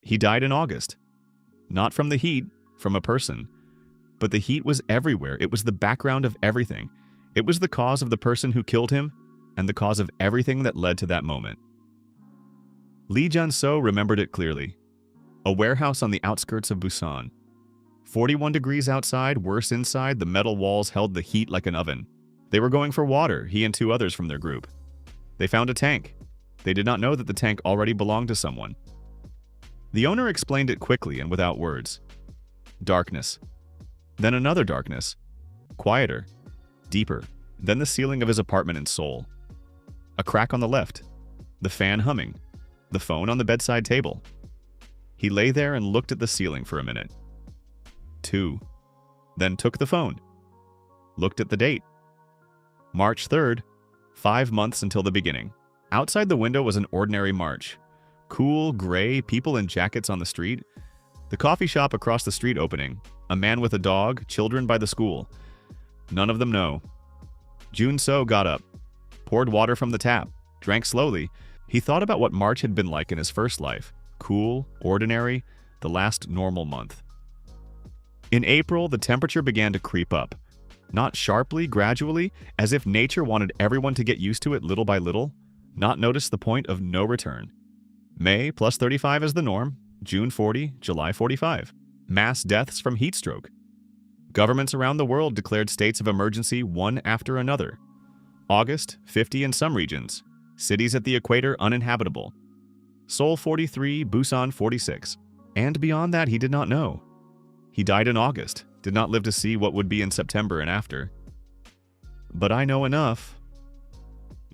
He died in August. Not from the heat, from a person. But the heat was everywhere. It was the background of everything. It was the cause of the person who killed him and the cause of everything that led to that moment. Lee Jun-so remembered it clearly. A warehouse on the outskirts of Busan. 41 degrees outside, worse inside, the metal walls held the heat like an oven. They were going for water, he and 2 others from their group. They found a tank. They did not know that the tank already belonged to someone. The owner explained it quickly and without words. Darkness. Then another darkness. Quieter. Deeper. Then the ceiling of his apartment in Seoul. A crack on the left. The fan humming. The phone on the bedside table. He lay there and looked at the ceiling for a minute. 2. Then took the phone. Looked at the date. March 3rd. 5 months until the beginning. Outside the window was an ordinary March. Cool, gray, people in jackets on the street. The coffee shop across the street opening. A man with a dog, children by the school. None of them know. Jun-so got up, poured water from the tap, drank slowly. He thought about what March had been like in his first life. Cool, ordinary, the last normal month. In April, the temperature began to creep up. Not sharply, gradually, as if nature wanted everyone to get used to it little by little. Not notice the point of no return. May, plus 35 is the norm. June 40, July 45. Mass deaths from heat stroke. Governments around the world declared states of emergency one after another. August, 50 in some regions. Cities at the equator uninhabitable. Seoul 43, Busan 46. And beyond that, he did not know. He died in August, did not live to see what would be in September and after. But I know enough.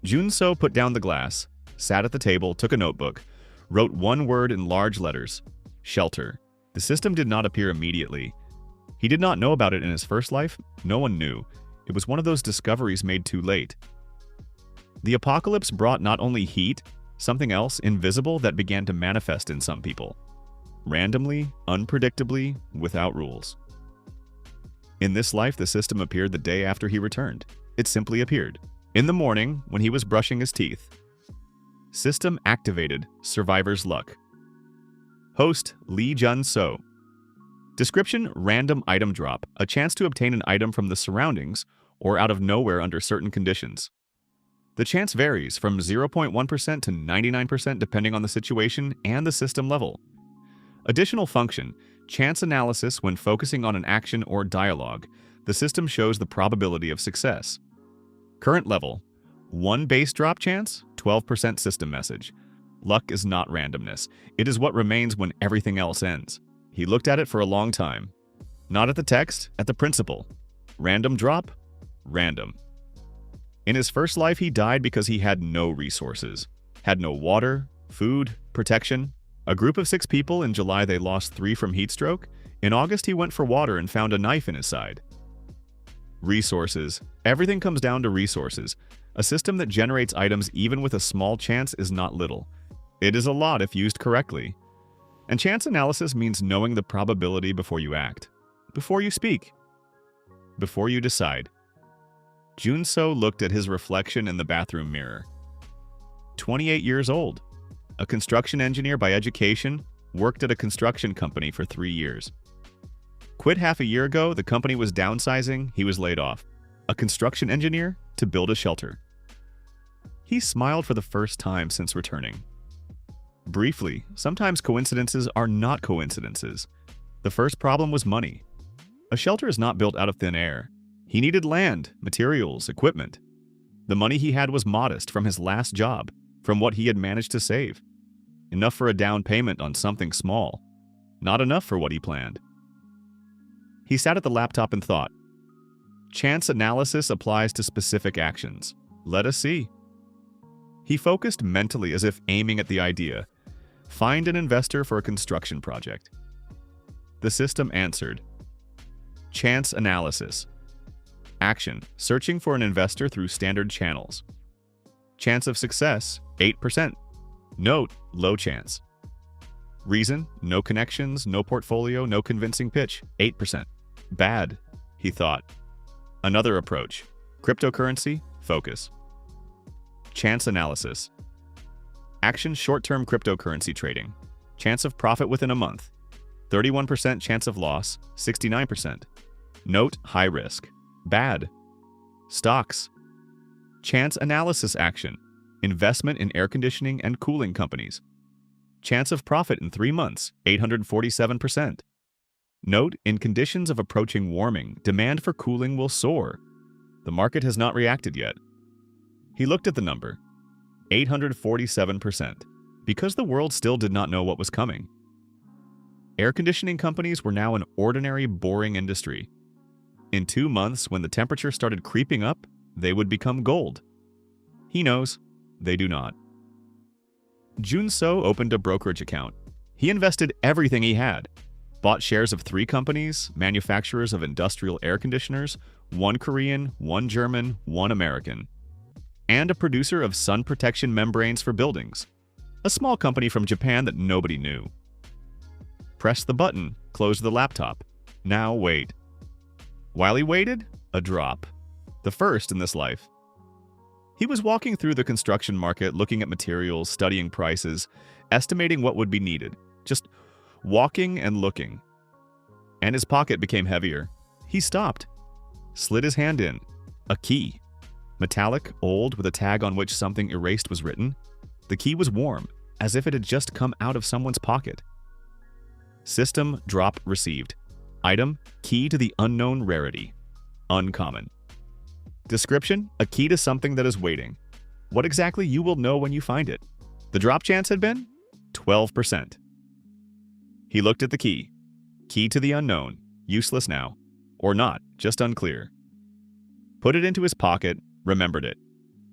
Jun-so put down the glass, sat at the table, took a notebook, wrote one word in large letters. Shelter. The system did not appear immediately. He did not know about it in his first life. No one knew. It was one of those discoveries made too late. The apocalypse brought not only heat, something else invisible that began to manifest in some people. Randomly, unpredictably, without rules. In this life, the system appeared the day after he returned. It simply appeared. In the morning, when he was brushing his teeth. System activated. Survivor's luck. Host, Lee Jun-so. Description, random item drop. A chance to obtain an item from the surroundings or out of nowhere under certain conditions. The chance varies from 0.1% to 99% depending on the situation and the system level. Additional function, chance analysis when focusing on an action or dialogue. The system shows the probability of success. Current level, 1 base drop chance, 12% system message. Luck is not randomness. It is what remains when everything else ends. He looked at it for a long time. Not at the text, at the principle. Random drop, random. In his first life, he died because he had no resources. Had no water, food, protection. A group of 6 people, in July they lost 3 from heat stroke. In August he went for water and found a knife in his side. Resources. Everything comes down to resources. A system that generates items even with a small chance is not little. It is a lot if used correctly. And chance analysis means knowing the probability before you act. Before you speak. Before you decide. Jun-so looked at his reflection in the bathroom mirror. 28 years old. A construction engineer by education, worked at a construction company for 3 years. Quit half a year ago, the company was downsizing, he was laid off. A construction engineer to build a shelter. He smiled for the first time since returning. Briefly, sometimes coincidences are not coincidences. The first problem was money. A shelter is not built out of thin air. He needed land, materials, equipment. The money he had was modest from his last job, from what he had managed to save. Enough for a down payment on something small. Not enough for what he planned. He sat at the laptop and thought. Chance analysis applies to specific actions. Let us see. He focused mentally as if aiming at the idea. Find an investor for a construction project. The system answered. Chance analysis. Action, searching for an investor through standard channels. Chance of success, 8%. Note, low chance. Reason, no connections, no portfolio, no convincing pitch, 8%. Bad, he thought. Another approach. Cryptocurrency, focus. Chance analysis. Action, short-term cryptocurrency trading. Chance of profit within a month. 31% chance of loss, 69%. Note: high risk. Bad. Stocks. Chance analysis action. Investment in air conditioning and cooling companies. Chance of profit in 3 months, 847%. Note: in conditions of approaching warming, demand for cooling will soar. The market has not reacted yet. He looked at the number. 847%. Because the world still did not know what was coming. Air conditioning companies were now an ordinary, boring industry. In 2 months, when the temperature started creeping up, they would become gold. He knows. They do not. Junso opened a brokerage account. He invested everything he had. Bought shares of 3 companies, manufacturers of industrial air conditioners, 1 Korean, 1 German, 1 American, and a producer of sun protection membranes for buildings, a small company from Japan that nobody knew. Press the button, close the laptop. Now wait. While he waited, a drop. The first in this life. He was walking through the construction market, looking at materials, studying prices, estimating what would be needed. Just walking and looking. And his pocket became heavier. He stopped. Slid his hand in. A key. Metallic, old, with a tag on which something erased was written. The key was warm, as if it had just come out of someone's pocket. System drop received. Item: key to the unknown rarity. Uncommon. Description: a key to something that is waiting. What exactly, you will know when you find it. The drop chance had been 12%. He looked at the key. Key to the unknown. Useless now. Or not, just unclear. Put it into his pocket, remembered it.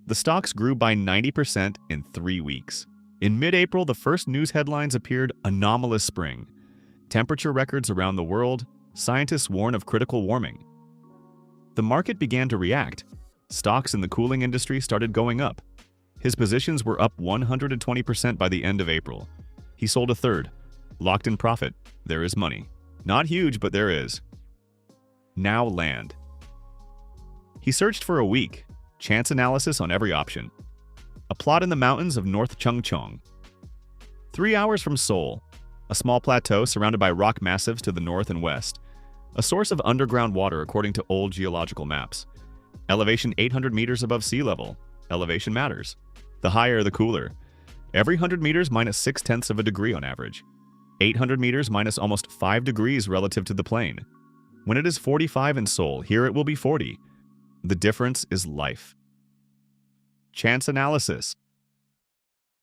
The stocks grew by 90% in 3 weeks. In mid-April, the first news headlines appeared: anomalous spring. Temperature records around the world. Scientists warn of critical warming. The market began to react. Stocks in the cooling industry started going up. His positions were up 120% by the end of April. He sold a third. Locked in profit. There is money. Not huge, but there is. Now land. He searched for a week. Chance analysis on every option. A plot in the mountains of North Chungcheong. 3 hours from Seoul. A small plateau surrounded by rock massives to the north and west. A source of underground water according to old geological maps. Elevation 800 meters above sea level. Elevation matters. The higher, the cooler. Every 100 meters minus 0.6 of a degree on average. 800 meters minus almost 5 degrees relative to the plane. When it is 45 in Seoul, here it will be 40. The difference is life. Chance analysis.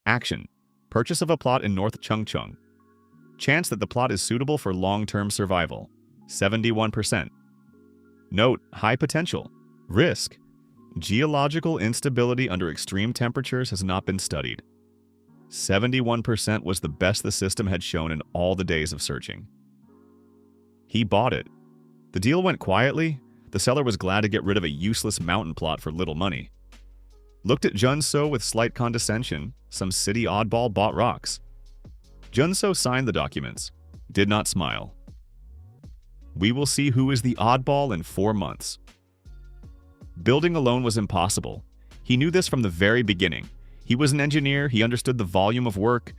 Action. Purchase of a plot in North Chungcheong. Chance that the plot is suitable for long-term survival. 71%. Note: high potential. Risk. Geological instability under extreme temperatures has not been studied. 71% was the best the system had shown in all the days of searching. He bought it. The deal went quietly. The seller was glad to get rid of a useless mountain plot for little money. Looked at Junso with slight condescension. Some city oddball bought rocks. Junso signed the documents. Did not smile. We will see who is the oddball in 4 months. Building alone was impossible. He knew this from the very beginning. He was an engineer, he understood the volume of work.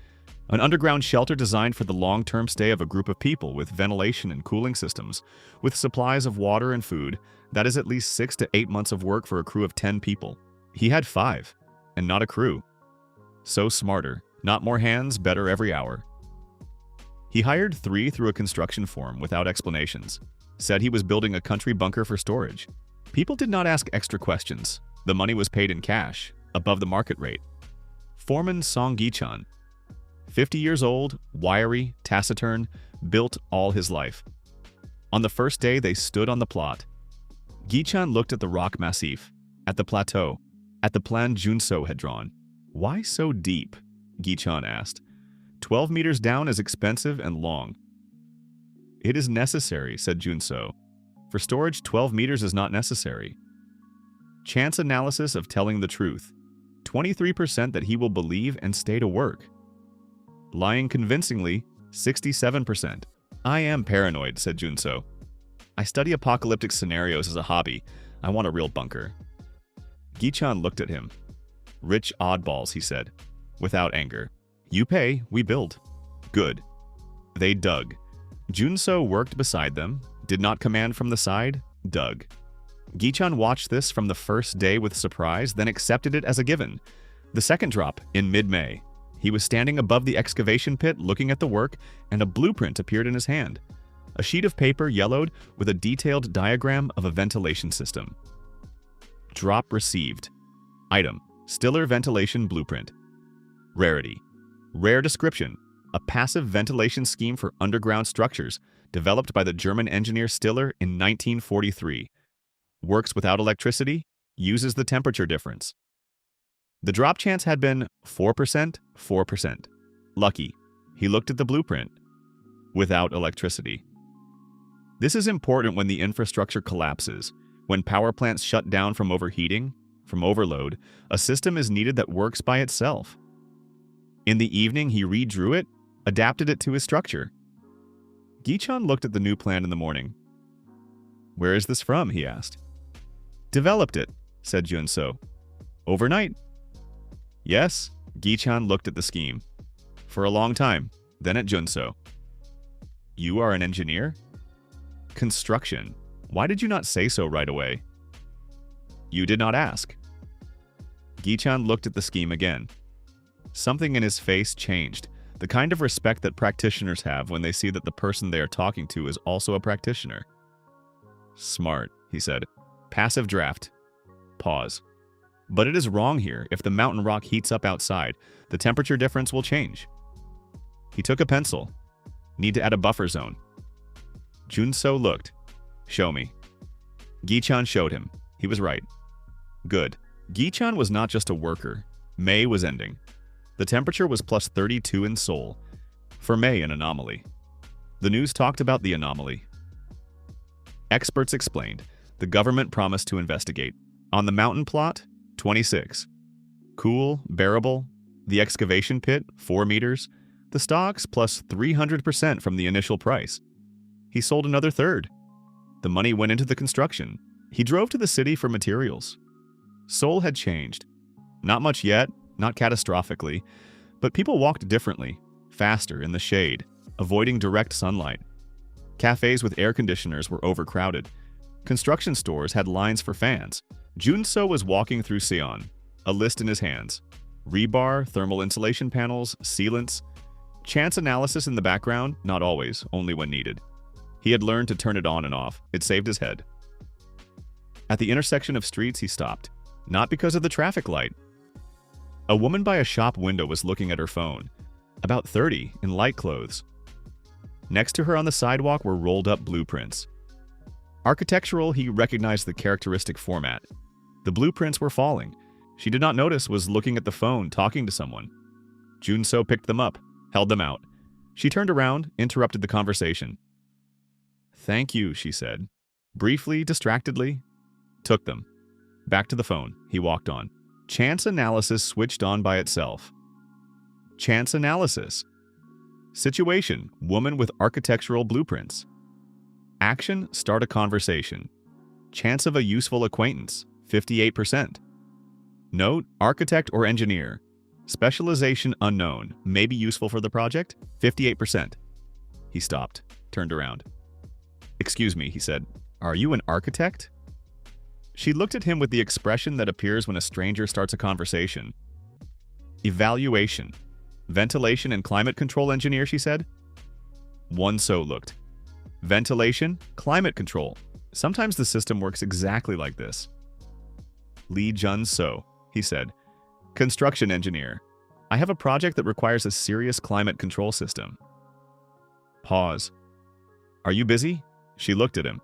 An underground shelter designed for the long-term stay of a group of people with ventilation and cooling systems, with supplies of water and food, that is at least 6 to 8 months of work for a crew of 10 people. He had 5, and not a crew. So smarter, not more hands, better every hour. He hired 3 through a construction firm without explanations. Said he was building a country bunker for storage. People did not ask extra questions. The money was paid in cash, above the market rate. Foreman Song Gi-chan. 50 years old, wiry, taciturn, built all his life. On the first day, they stood on the plot. Gi-chan looked at the rock massif, at the plateau, at the plan Junso had drawn. Why so deep? Gi-chan asked. 12 meters down is expensive and long. It is necessary, said Junso. For storage, 12 meters is not necessary. Chance analysis of telling the truth. 23% that he will believe and stay to work. Lying convincingly, 67%. I am paranoid, said Junso. I study apocalyptic scenarios as a hobby. I want a real bunker. Gi-chan looked at him. Rich oddballs, he said, without anger. You pay, we build. Good. They dug. Junso worked beside them, did not command from the side, dug. Gichan watched this from the first day with surprise, then accepted it as a given. The second drop, in mid-May. He was standing above the excavation pit looking at the work, and a blueprint appeared in his hand. A sheet of paper yellowed with a detailed diagram of a ventilation system. Drop received. Item: Stiller ventilation blueprint. Rarity: Rare description: a passive ventilation scheme for underground structures, developed by the German engineer Stiller in 1943. Works without electricity, uses the temperature difference. The drop chance had been 4%, 4%. Lucky. He looked at the blueprint. Without electricity. This is important when the infrastructure collapses. When power plants shut down from overheating, from overload, a system is needed that works by itself. In the evening, he redrew it, adapted it to his structure. Gichan looked at the new plan in the morning. "Where is this from?" he asked. "Developed it," said Junso. "Overnight?" "Yes." Gichan looked at the scheme. "For a long time, then at Junso." "You are an engineer?" "Construction. Why did you not say so right away?" "You did not ask." Gichan looked at the scheme again. Something in his face changed, the kind of respect that practitioners have when they see that the person they are talking to is also a practitioner. "Smart," he said. "Passive draft." Pause. "But it is wrong here. If the mountain rock heats up outside, the temperature difference will change." He took a pencil. "Need to add a buffer zone." Junso looked. "Show me." Gichan showed him. He was right. Good. Gichan was not just a worker. May was ending. The temperature was plus 32 in Seoul. For May, an anomaly. The news talked about the anomaly. Experts explained. The government promised to investigate. On the mountain plot, 26. Cool, bearable. The excavation pit, 4 meters. The stocks, plus 300% from the initial price. He sold another third. The money went into the construction. He drove to the city for materials. Seoul had changed. Not much yet, not catastrophically, but people walked differently, faster in the shade, avoiding direct sunlight. Cafes with air conditioners were overcrowded. Construction stores had lines for fans. Junso was walking through Seon, a list in his hands. Rebar, thermal insulation panels, sealants. Chance analysis in the background, not always, only when needed. He had learned to turn it on and off. It saved his head. At the intersection of streets, he stopped. Not because of the traffic light. A woman by a shop window was looking at her phone. About 30, in light clothes. Next to her on the sidewalk were rolled-up blueprints. Architectural, he recognized the characteristic format. The blueprints were falling. She did not notice was looking at the phone, talking to someone. Junso picked them up, held them out. She turned around, interrupted the conversation. "Thank you," she said. Briefly, distractedly. Took them. Back to the phone. He walked on. Chance analysis switched on by itself. Chance analysis. Situation: woman with architectural blueprints. Action: start a conversation. Chance of a useful acquaintance: 58%. Note: architect or engineer. Specialization unknown. May be useful for the project: 58%. He stopped, turned around. "Excuse me," he said. "Are you an architect?" She looked at him with the expression that appears when a stranger starts a conversation. "Evaluation. Ventilation and climate control engineer," she said. Wonso looked. "Ventilation, climate control. Sometimes the system works exactly like this." "Lee Jun-so," he said. "Construction engineer. I have a project that requires a serious climate control system." Pause. "Are you busy?" She looked at him.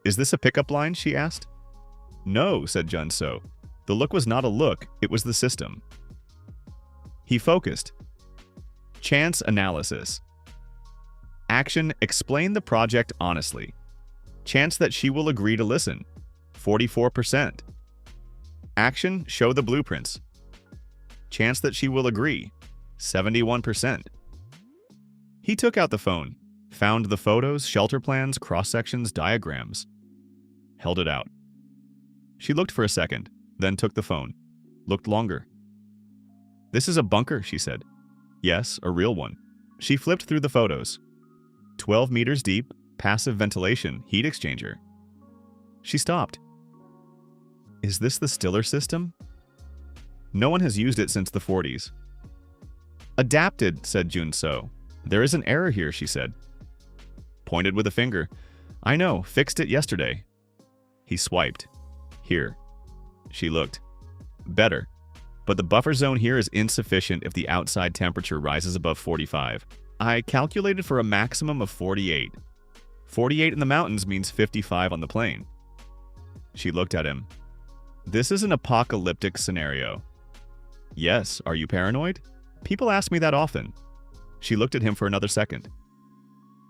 "Is this a pickup line?" she asked. "No," said Jun-so. The look was not a look, it was the system. He focused. Chance analysis. Action: explain the project honestly. Chance that she will agree to listen: 44%. Action: show the blueprints. Chance that she will agree: 71%. He took out the phone, found the photos, shelter plans, cross-sections, diagrams. Held it out. She looked for a second, then took the phone. Looked longer. "This is a bunker," she said. "Yes, a real one. She flipped through the photos. 12 meters deep, passive ventilation, heat exchanger. She stopped. Is this the Stiller system? No one has used it since the 40s. Adapted, said Junso. There is an error here, she said. Pointed with a finger. I know, fixed it yesterday. He swiped. Here. She looked. Better. But the buffer zone here is insufficient if the outside temperature rises above 45. I calculated for a maximum of 48. 48 in the mountains means 55 on the plain. She looked at him. This is an apocalyptic scenario. Yes, are you paranoid? People ask me that often. She looked at him for another second.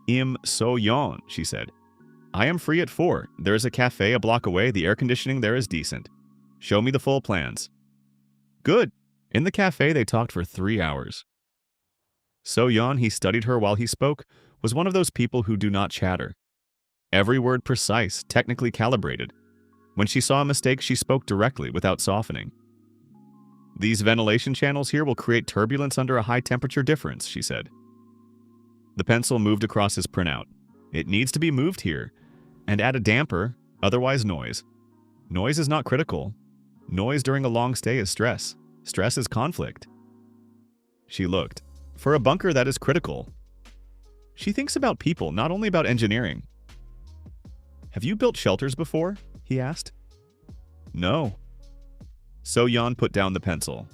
Im So-yeon, she said. I am free at 4. There is a cafe a block away. The air conditioning there is decent. Show me the full plans. Good. In the cafe, they talked for 3 hours. So-yeon, he studied her while he spoke, was one of those people who do not chatter. Every word precise, technically calibrated. When she saw a mistake, she spoke directly, without softening. These ventilation channels here will create turbulence under a high temperature difference, she said. The pencil moved across his printout. It needs to be moved here. And add a damper, otherwise noise. Noise is not critical. Noise during a long stay is stress. Stress is conflict. She looked. For a bunker, that is critical. She thinks about people, not only about engineering. Have you built shelters before? He asked. No. So-yeon put down the pencil.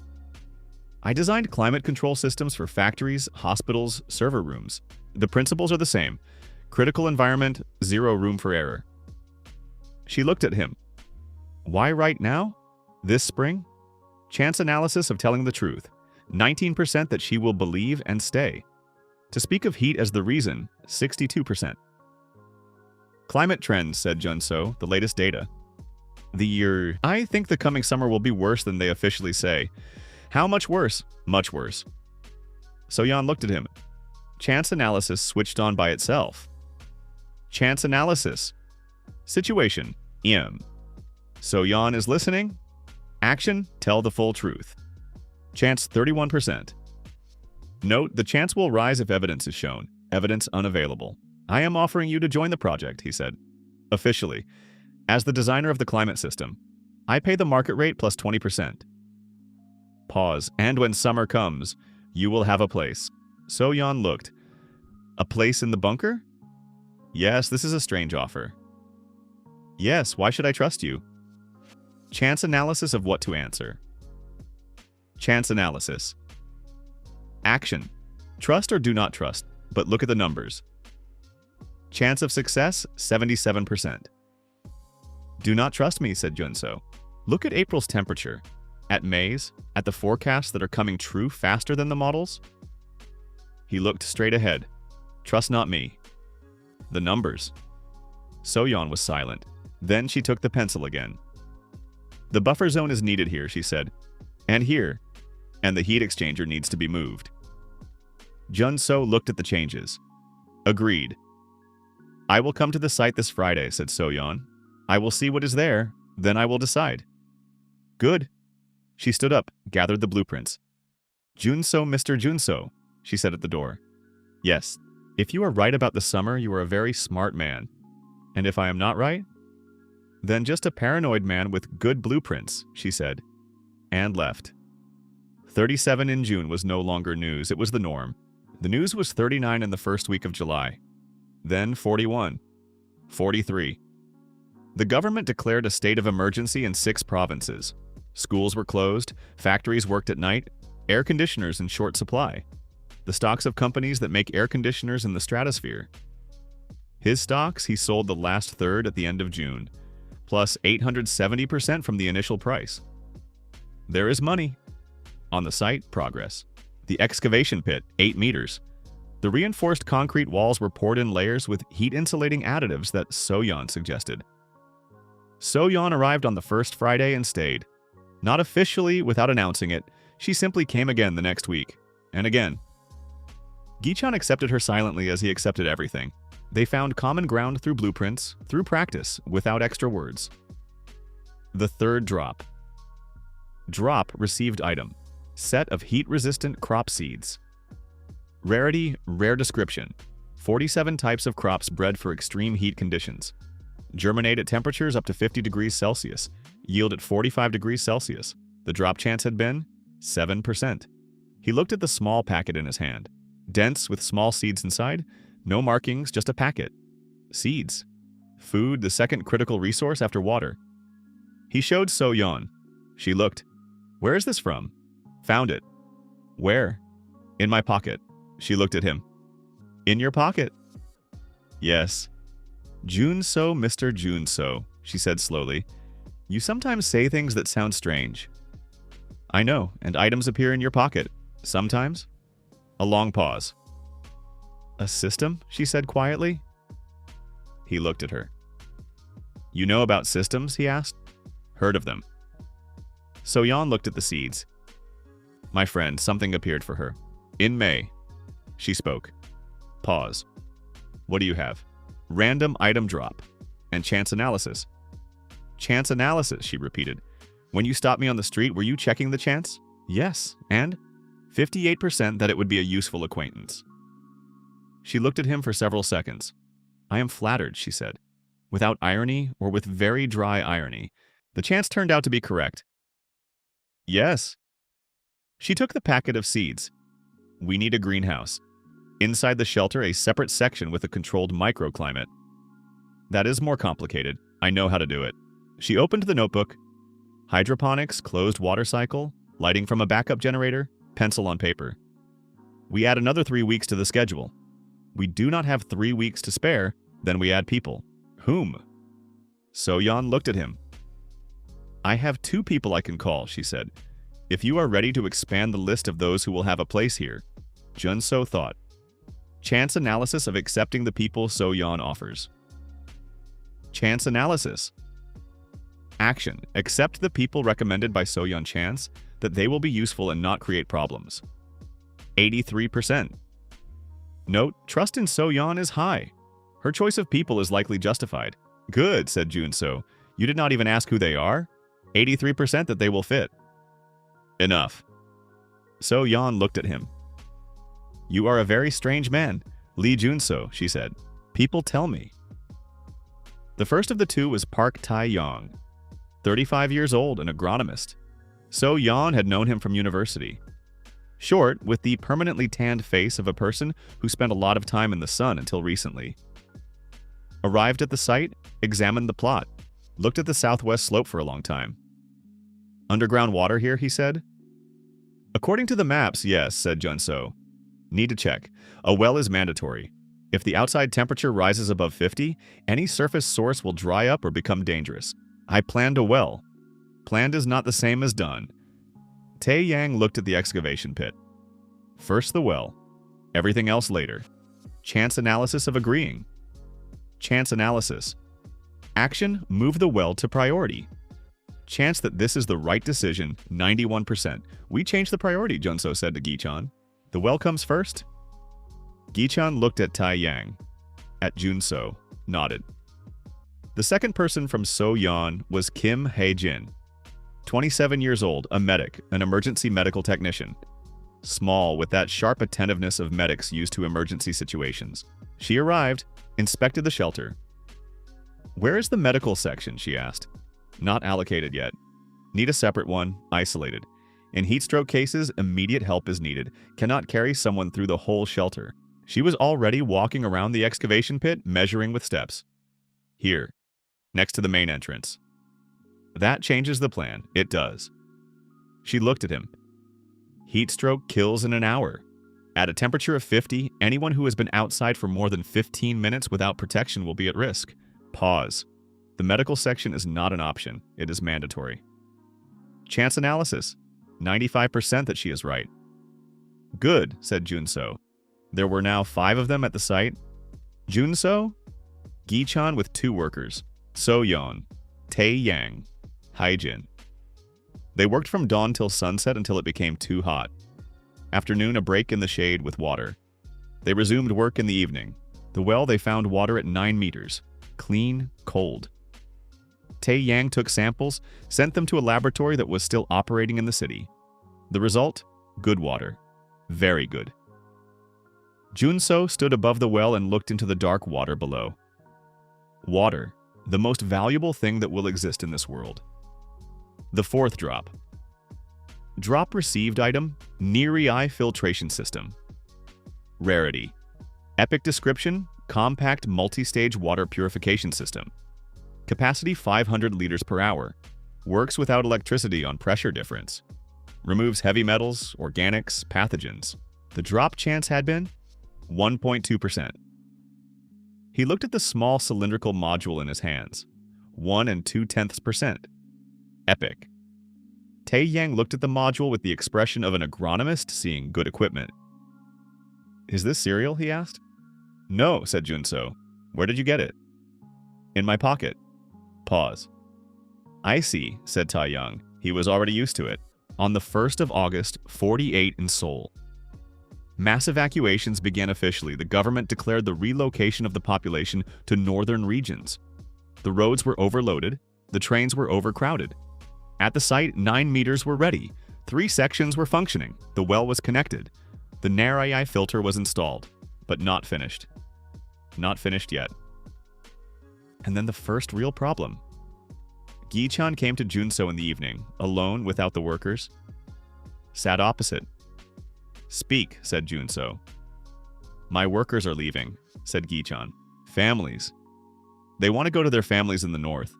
I designed climate control systems for factories, hospitals, server rooms. The principles are the same. Critical environment, zero room for error. She looked at him. Why right now? This spring? Chance analysis of telling the truth. 19% that she will believe and stay. To speak of heat as the reason, 62%. Climate trends, said Junso, the latest data. I think the coming summer will be worse than they officially say. How much worse? Much worse. So-yeon looked at him. Chance analysis switched on by itself. Chance analysis. Situation. Im. So-yeon is listening. Action. Tell the full truth. Chance 31%. Note, the chance will rise if evidence is shown. Evidence unavailable. I am offering you to join the project, he said. Officially. As the designer of the climate system. I pay the market rate plus 20%. Pause. And when summer comes, you will have a place. So-yeon looked. A place in the bunker? Yes, this is a strange offer. Yes, why should I trust you? Chance analysis of what to answer. Chance analysis. Action. Trust or do not trust, but look at the numbers. Chance of success, 77%. Do not trust me, said Junso. Look at April's temperature. At May's, at the forecasts that are coming true faster than the models. He looked straight ahead. Trust not me. The numbers. So-yeon was silent. Then she took the pencil again. The buffer zone is needed here, she said. And here. And the heat exchanger needs to be moved. Junso looked at the changes. Agreed. I will come to the site this Friday, said So-yeon. I will see what is there, then I will decide. Good. She stood up, gathered the blueprints. Junso, Mr. Junso, she said at the door. Yes, if you are right about the summer, you are a very smart man. And if I am not right? Then just a paranoid man with good blueprints, she said, and left. 37 in June was no longer news, it was the norm. The news was 39 in the first week of July. Then 41. 43. The government declared a state of emergency in 6 provinces. Schools were closed, factories worked at night, air conditioners in short supply. The stocks of companies that make air conditioners in the stratosphere. His stocks, he sold the last third at the end of June, plus 870% from the initial price. There is money. On the site, progress. The excavation pit, 8 meters. The reinforced concrete walls were poured in layers with heat-insulating additives that So-yeon suggested. So-yeon arrived on the first Friday and stayed. Not officially, without announcing it, she simply came again the next week. And again. Gi-chan accepted her silently as he accepted everything. They found common ground through blueprints, through practice, without extra words. The third drop. Drop received item. Set of heat-resistant crop seeds. Rarity, rare description. 47 types of crops bred for extreme heat conditions. Germinate at temperatures up to 50 degrees Celsius. Yield at 45 degrees Celsius. The drop chance had been 7%. He looked at the small packet in his hand. Dense with small seeds inside. No markings, just a packet. Seeds. Food, the second critical resource after water. He showed So-yeon. She looked. Where is this from? Found it. Where? In my pocket. She looked at him. In your pocket? Yes. Jun-so, Mr. Jun-so, she said slowly. You sometimes say things that sound strange. I know, and items appear in your pocket. Sometimes. A long pause. A system? She said quietly. He looked at her. You know about systems? He asked. Heard of them. So-yeon looked at the seeds. My friend, something appeared for her. In May. She spoke. Pause. What do you have? Random item drop. And chance analysis. Chance analysis, she repeated. When you stopped me on the street, were you checking the chance? Yes. And? 58% that it would be a useful acquaintance. She looked at him for several seconds. I am flattered, she said. Without irony, or with very dry irony. The chance turned out to be correct. Yes. She took the packet of seeds. We need a greenhouse. Inside the shelter, a separate section with a controlled microclimate. That is more complicated. I know how to do it. She opened the notebook. Hydroponics, closed water cycle, lighting from a backup generator, pencil on paper. We add another 3 weeks to the schedule. We do not have 3 weeks to spare, then we add people. Whom? So-yeon looked at him. I have 2 people I can call, she said. If you are ready to expand the list of those who will have a place here. Jun-so thought. Chance analysis of accepting the people So-yeon offers. Chance analysis. Action. Accept the people recommended by So-yeon chance that they will be useful and not create problems. 83%. Note, trust in So-yeon is high. Her choice of people is likely justified. Good, said Jun-so. You did not even ask who they are? 83% that they will fit. Enough. So-yeon looked at him. You are a very strange man, Lee Jun-so, she said. People tell me. The first of the 2 was Park Tae-yong, 35 years old, an agronomist. So-yeon had known him from university. Short, with the permanently tanned face of a person who spent a lot of time in the sun until recently. Arrived at the site, examined the plot, looked at the southwest slope for a long time. Underground water here, he said. According to the maps, yes, said Jun-so. Need to check. A well is mandatory. If the outside temperature rises above 50, any surface source will dry up or become dangerous. I planned a well. Planned is not the same as done. Tae-yang looked at the excavation pit. First the well. Everything else later. Chance analysis of agreeing. Chance analysis. Action, move the well to priority. Chance that this is the right decision, 91%. We changed the priority, Jun-so said to Gi-chan. The well comes first? Gi-chan looked at Tae-yang. At Jun-so, nodded. The second person from So-yeon was Kim Hae-jin. 27 years old, a medic, an emergency medical technician. Small, with that sharp attentiveness of medics used to emergency situations. She arrived, inspected the shelter. Where is the medical section, she asked. Not allocated yet. Need a separate one, isolated. In heatstroke cases, immediate help is needed. Cannot carry someone through the whole shelter. She was already walking around the excavation pit, measuring with steps. Here, next to the main entrance. That changes the plan. It does. She looked at him. Heatstroke kills in an hour. At a temperature of 50, anyone who has been outside for more than 15 minutes without protection will be at risk. Pause. The medical section is not an option. It is mandatory. Chance analysis. 95% that she is right. Good, said Jun-so. There were now 5 of them at the site. Jun-so? Gi-chan with 2 workers. So-yeon. Tae-yang. Hae-jin. They worked from dawn till sunset until it became too hot. Afternoon, a break in the shade with water. They resumed work in the evening. The well, they found water at 9 meters. Clean, cold. Tae-yang took samples, sent them to a laboratory that was still operating in the city. The result? Good water. Very good. Junso stood above the well and looked into the dark water below. Water, the most valuable thing that will exist in this world. The fourth drop. Drop received item, Near-Eye Filtration System. Rarity. Epic description, compact multi-stage water purification system. Capacity 500 liters per hour. Works without electricity on pressure difference. Removes heavy metals, organics, pathogens. The drop chance had been 1.2%. He looked at the small cylindrical module in his hands. 1 2/10%. Epic. Tyang looked at the module with the expression of an agronomist seeing good equipment. "Is this cereal?" he asked. "No," said Junso. "Where did you get it?" "In my pocket." Pause. "I see," said Tyang. He was already used to it. On the 1st of August, 48 in Seoul. Mass evacuations began officially. The government declared the relocation of the population to northern regions. The roads were overloaded. The trains were overcrowded. At the site, 9 meters were ready. 3 sections were functioning. The well was connected. The Near-Eye filter was installed, but not finished. Not finished yet. And then the first real problem. Gi-chan came to Junso in the evening, alone without the workers. Sat opposite. "Speak," said Junso. "My workers are leaving," said Gi-chan. "Families. They want to go to their families in the north."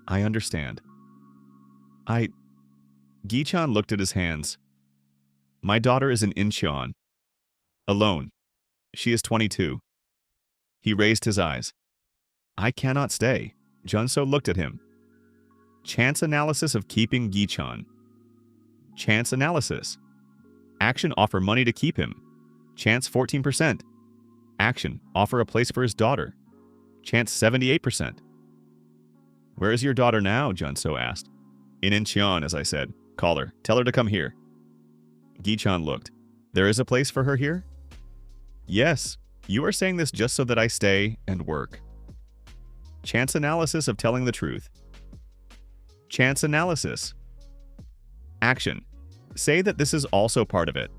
"I understand." Gi-chan looked at his hands. "My daughter is in Incheon. Alone. She is 22. He raised his eyes. "I cannot stay." Junso looked at him. Chance analysis of keeping Gi-chan. Chance analysis. Action, offer money to keep him. Chance 14%. Action, offer a place for his daughter. Chance 78%. "Where is your daughter now?" Junso asked. "In Incheon, as I said. Call her. Tell her to come here." Gi-chan looked. "There is a place for her here?" "Yes. You are saying this just so that I stay and work." Chance analysis of telling the truth. Chance analysis. Action. Say that this is also part of it.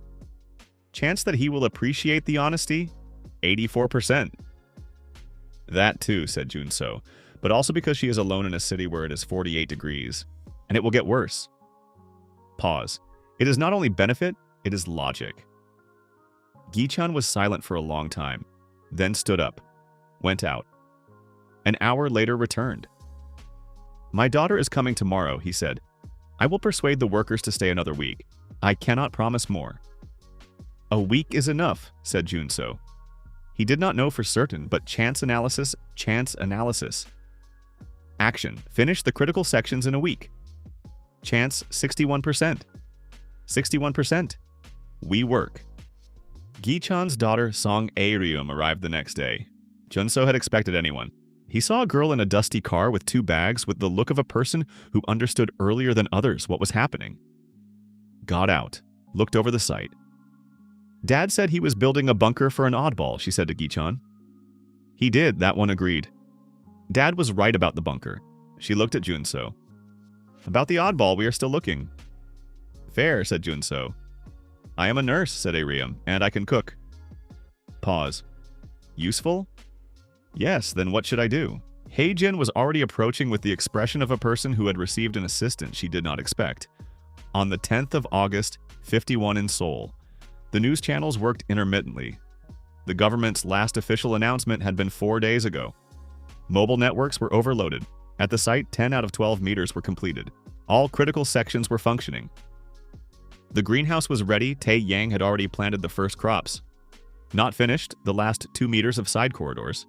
Chance that he will appreciate the honesty? 84%. "That too," said Junso, "but also because she is alone in a city where it is 48 degrees. And it will get worse." Pause. It is not only benefit, it is logic. Gi-chan was silent for a long time, then stood up, went out. An hour later returned. "My daughter is coming tomorrow," he said. "I will persuade the workers to stay another week. I cannot promise more." "A week is enough," said Junso. He did not know for certain, but chance analysis. Action. Finish the critical sections in a week. Chance 61%. 61%. We work. Gi-chan's daughter Song Aerium arrived the next day. Junso had expected anyone. He saw a girl in a dusty car with 2 bags with the look of a person who understood earlier than others what was happening. Got out. Looked over the site. "Dad said he was building a bunker for an oddball," she said to Gi-chan. "He did," that one agreed. "Dad was right about the bunker." She looked at Junso. "About the oddball, we are still looking." "Fair," said Junso. "I am a nurse," said Aerium, "and I can cook." Pause. "Useful?" "Yes, then what should I do?" Heijin was already approaching with the expression of a person who had received an assistant she did not expect. On the 10th of August, 51 in Seoul. The news channels worked intermittently. The government's last official announcement had been 4 days ago. Mobile networks were overloaded. At the site, 10 out of 12 meters were completed. All critical sections were functioning. The greenhouse was ready. Tyang had already planted the first crops. Not finished, the last 2 meters of side corridors,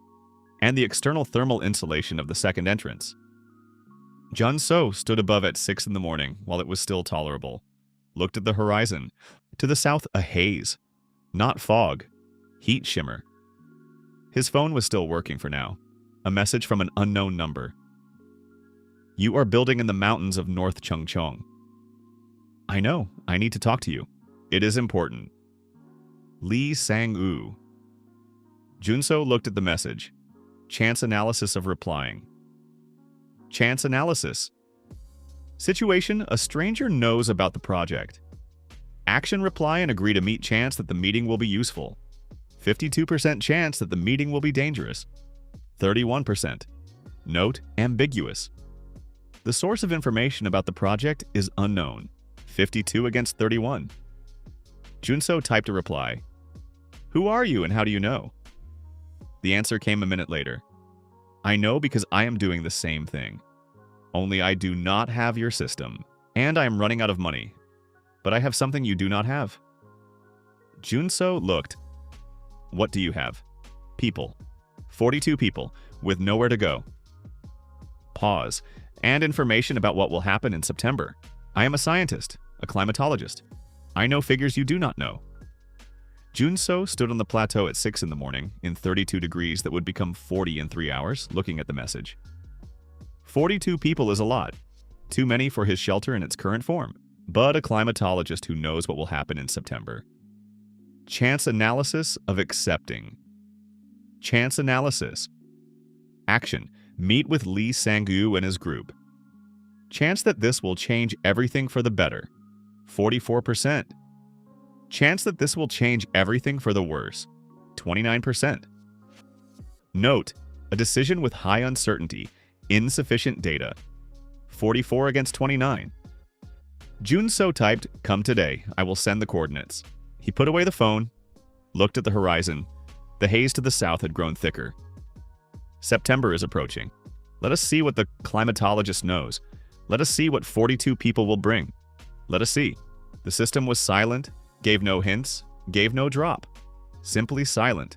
and the external thermal insulation of the second entrance. Junso stood above at 6 in the morning while it was still tolerable. Looked at the horizon. To the south, a haze. Not fog. Heat shimmer. His phone was still working for now. A message from an unknown number. "You are building in the mountains of North Chungcheong." "I know. I need to talk to you. It is important. Lee Sangu." Junso looked at the message. Chance analysis of replying. Chance analysis. Situation: a stranger knows about the project. Action: reply and agree to meet chance that the meeting will be useful. 52% chance that the meeting will be dangerous. 31%. Note, ambiguous. The source of information about the project is unknown. 52 against 31. Junso typed a reply. Who are you and how do you know? The answer came a minute later. I know because I am doing the same thing. Only I do not have your system, and I am running out of money. But I have something you do not have. Junso looked. What do you have? People. 42 people, with nowhere to go. Pause. And information about what will happen in September. I am a scientist, a climatologist. I know figures you do not know. Junso stood on the plateau at 6 in the morning, in 32 degrees that would become 40 in 3 hours, looking at the message. 42 people is a lot. Too many for his shelter in its current form, but a climatologist who knows what will happen in September. Chance analysis of accepting. Chance analysis. Action. Meet with Lee Sangu and his group. Chance that this will change everything for the better. 44%. Chance that this will change everything for the worse. 29%. Note, a decision with high uncertainty, insufficient data. 44 against 29. Junso typed, come today, I will send the coordinates. He put away the phone, looked at the horizon. The haze to the south had grown thicker. September is approaching. Let us see what the climatologist knows. Let us see what 42 people will bring. Let us see. The system was silent, gave no hints, gave no drop. Simply silent.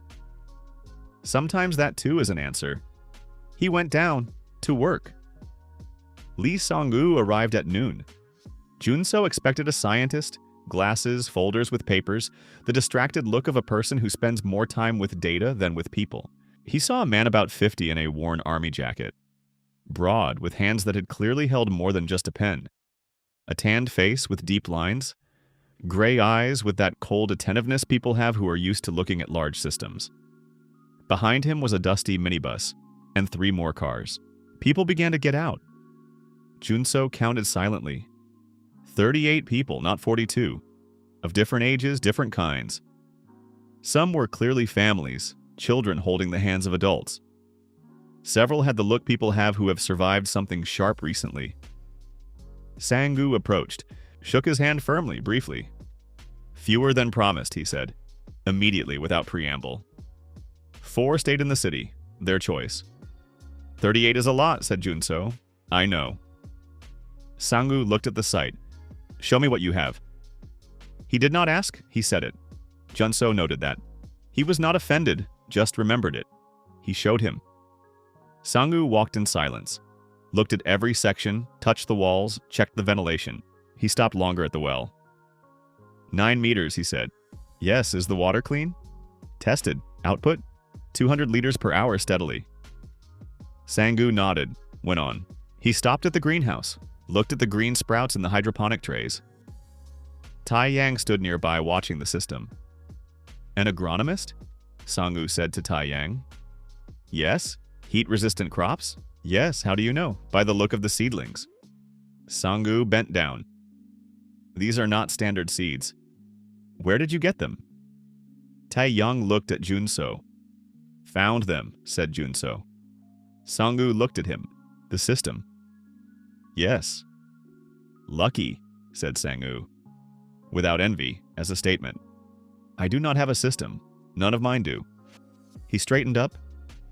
Sometimes that too is an answer. He went down to work. Lee Sangu arrived at noon. Junso expected a scientist, glasses, folders with papers, the distracted look of a person who spends more time with data than with people. He saw a man about 50 in a worn army jacket. Broad, with hands that had clearly held more than just a pen. A tanned face with deep lines. Gray eyes with that cold attentiveness people have who are used to looking at large systems. Behind him was a dusty minibus, and 3 more cars. People began to get out. Junso counted silently. 38 people, not 42. Of different ages, different kinds. Some were clearly families, children holding the hands of adults. Several had the look people have who have survived something sharp recently. Sangu approached, shook his hand firmly, briefly. Fewer than promised, he said, immediately without preamble. 4 stayed in the city, their choice. 38 is a lot, said Junso. I know. Sangu looked at the site. Show me what you have. He did not ask, he said it. Junso noted that. He was not offended, just remembered it. He showed him. Sangu walked in silence, looked at every section, touched the walls, checked the ventilation. He stopped longer at the well. 9 meters, he said. Yes, is the water clean? Tested. Output? 200 liters per hour steadily. Sangu nodded, went on. He stopped at the greenhouse, looked at the green sprouts in the hydroponic trays. Tyang stood nearby watching the system. An agronomist? Sangu said to Tyang. Yes. Heat-resistant crops? Yes, how do you know? By the look of the seedlings. Sangu bent down. These are not standard seeds. Where did you get them? Tyang looked at Junso. Found them, said Junso. Sangu looked at him. The system. Yes. Lucky, said Sangu, without envy, as a statement. I do not have a system. None of mine do. He straightened up.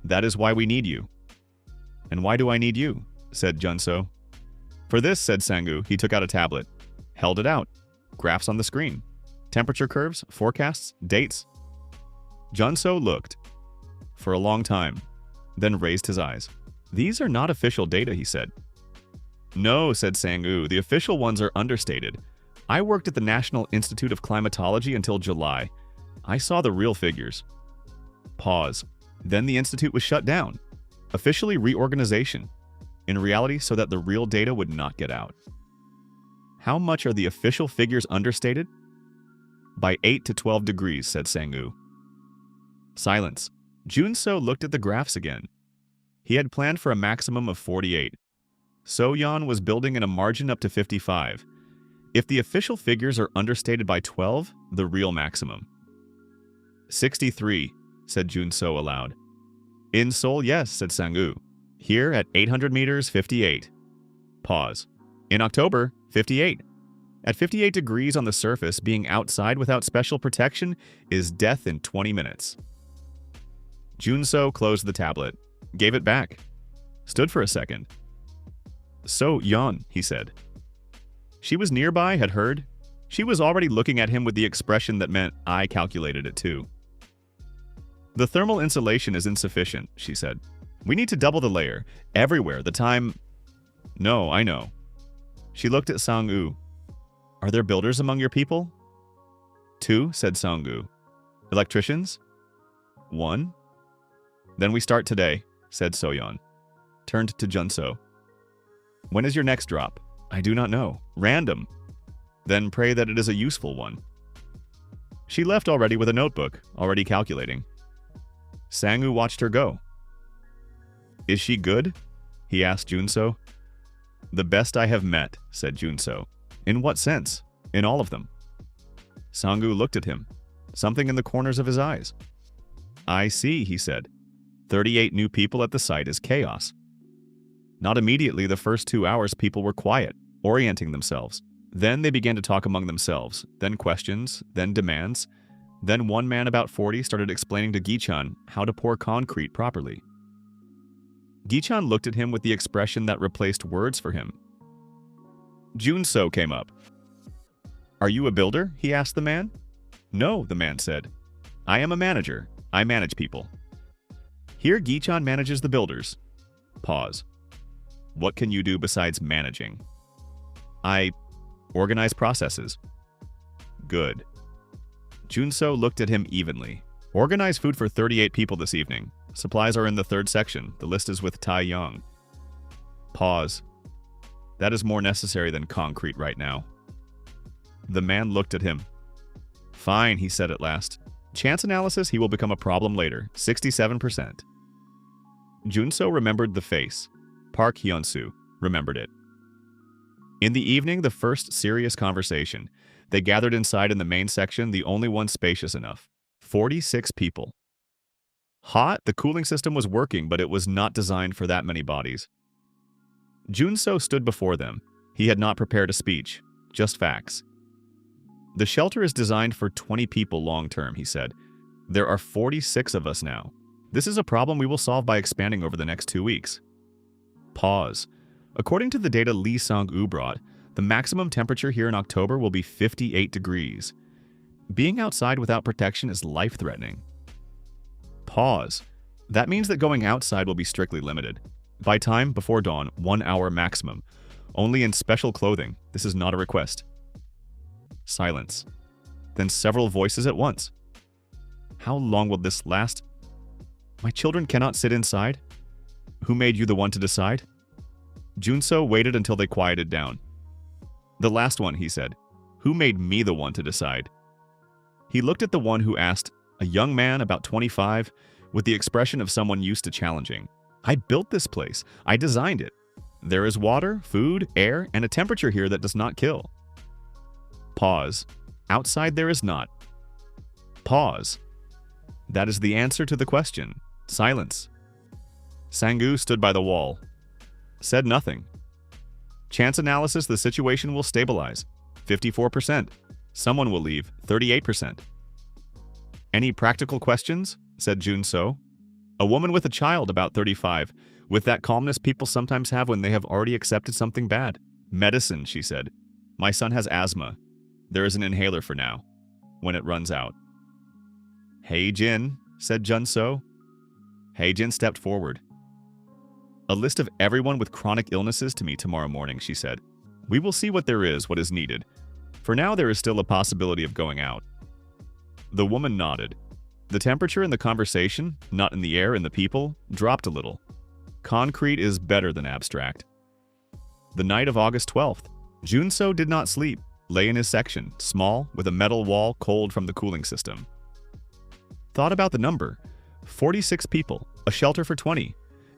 That is why we need you. And why do I need you? Said Junso. For this, said Sangu. He took out a tablet. Held it out. Graphs on the screen. Temperature curves, forecasts, dates. Junso looked. For a long time. Then raised his eyes. These are not official data, he said. No, said Sangu. The official ones are understated. I worked at the National Institute of Climatology until July. I saw the real figures. Pause. Then the institute was shut down. Officially reorganization. In reality, so that the real data would not get out. How much are the official figures understated? By 8 to 12 degrees, said Sangu. Silence. Junso looked at the graphs again. He had planned for a maximum of 48. So-yeon was building in a margin up to 55. If the official figures are understated by 12, the real maximum. 63, said Junso aloud. In Seoul, yes, said Sangu. Here at 800 meters, 58. Pause. In October, 58. At 58 degrees on the surface, being outside without special protection is death in 20 minutes. Junso closed the tablet, gave it back, stood for a second. So, Yon, he said. She was nearby, had heard. She was already looking at him with the expression that meant I calculated it too. The thermal insulation is insufficient, she said. We need to double the layer. Everywhere, the time... No, I know. She looked at Sangu. Are there builders among your people? 2, said Sangu. Electricians? 1. Then we start today, said Soyeon. Turned to Junso. When is your next drop? I do not know. Random. Then pray that it is a useful one. She left already with a notebook, already calculating. Sangu watched her go. Is she good? He asked Junso. The best I have met, said Junso. In what sense? In all of them. Sangu looked at him, something in the corners of his eyes. I see, he said. 38 new people at the site is chaos. Not immediately the first 2 hours people were quiet, orienting themselves. Then they began to talk among themselves, then questions, then demands. Then one man about 40 started explaining to Gichan how to pour concrete properly. Gichan looked at him with the expression that replaced words for him. Junso came up. Are you a builder? He asked the man. No, the man said. I am a manager. I manage people. Here Gichan manages the builders. Pause. What can you do besides managing? I organize processes. Good. Junso looked at him evenly. Organize food for 38 people this evening. Supplies are in the 3rd section. The list is with Tyang. Pause. That is more necessary than concrete right now. The man looked at him. Fine, he said at last. Chance analysis, he will become a problem later. 67%. Junso remembered the face. Park Hyansu remembered it. In the evening, the first serious conversation. They gathered inside in the main section, the only one spacious enough. 46 people. Hot, the cooling system was working, but it was not designed for that many bodies. Junso stood before them. He had not prepared a speech, just facts. The shelter is designed for 20 people long-term, he said. There are 46 of us now. This is a problem we will solve by expanding over the next 2 weeks. Pause. According to the data Lee Sang-woo brought, the maximum temperature here in October will be 58 degrees. Being outside without protection is life-threatening. Pause. That means that going outside will be strictly limited. By time, before dawn, 1 hour maximum. Only in special clothing. This is not a request. Silence. Then several voices at once. How long will this last? My children cannot sit inside? Who made you the one to decide? Junso waited until they quieted down. The last one, he said. Who made me the one to decide? He looked at the one who asked, a young man about 25, with the expression of someone used to challenging. I built this place. I designed it. There is water, food, air, and a temperature here that does not kill. Pause. Outside there is not. Pause. That is the answer to the question. Silence. Sangu stood by the wall. Said nothing. Chance analysis, the situation will stabilize. 54%. Someone will leave. 38%. Any practical questions? Said Junso. A woman with a child about 35, with that calmness people sometimes have when they have already accepted something bad. Medicine, she said. My son has asthma. There is an inhaler for now. When it runs out. Hey Jin, said Junso. Hey Jin stepped forward. A list of everyone with chronic illnesses to me tomorrow morning, she said. We will see what there is, what is needed. For now, there is still a possibility of going out. The woman nodded. The temperature in the conversation, not in the air and the people, dropped a little. Concrete is better than abstract. The night of August 12th, Junso did not sleep, lay in his section, small, with a metal wall cold from the cooling system. Thought about the number. 46 people, a shelter for 20.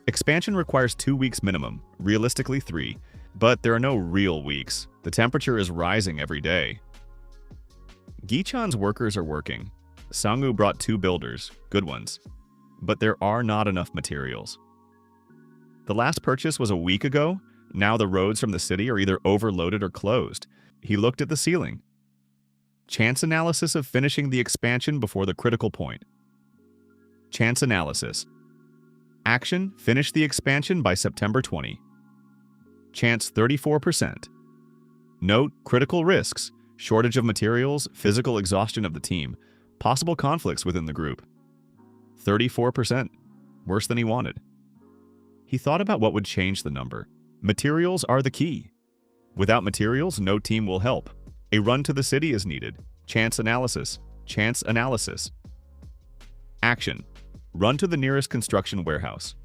Expansion requires 2 weeks minimum, realistically 3. But there are no real weeks. The temperature is rising every day. Gichan's workers are working. Sangu brought 2 builders, good ones. But there are not enough materials. The last purchase was a week ago. Now the roads from the city are either overloaded or closed. He looked at the ceiling. Chance analysis of finishing the expansion before the critical point. Chance analysis. Action, finish the expansion by September 20. Chance 34%. Note, critical risks, shortage of materials, physical exhaustion of the team, possible conflicts within the group. 34%. Worse than he wanted. He thought about what would change the number. Materials are the key. Without materials, no team will help. A run to the city is needed. Chance analysis. Chance analysis. Action. Run to the nearest construction warehouse.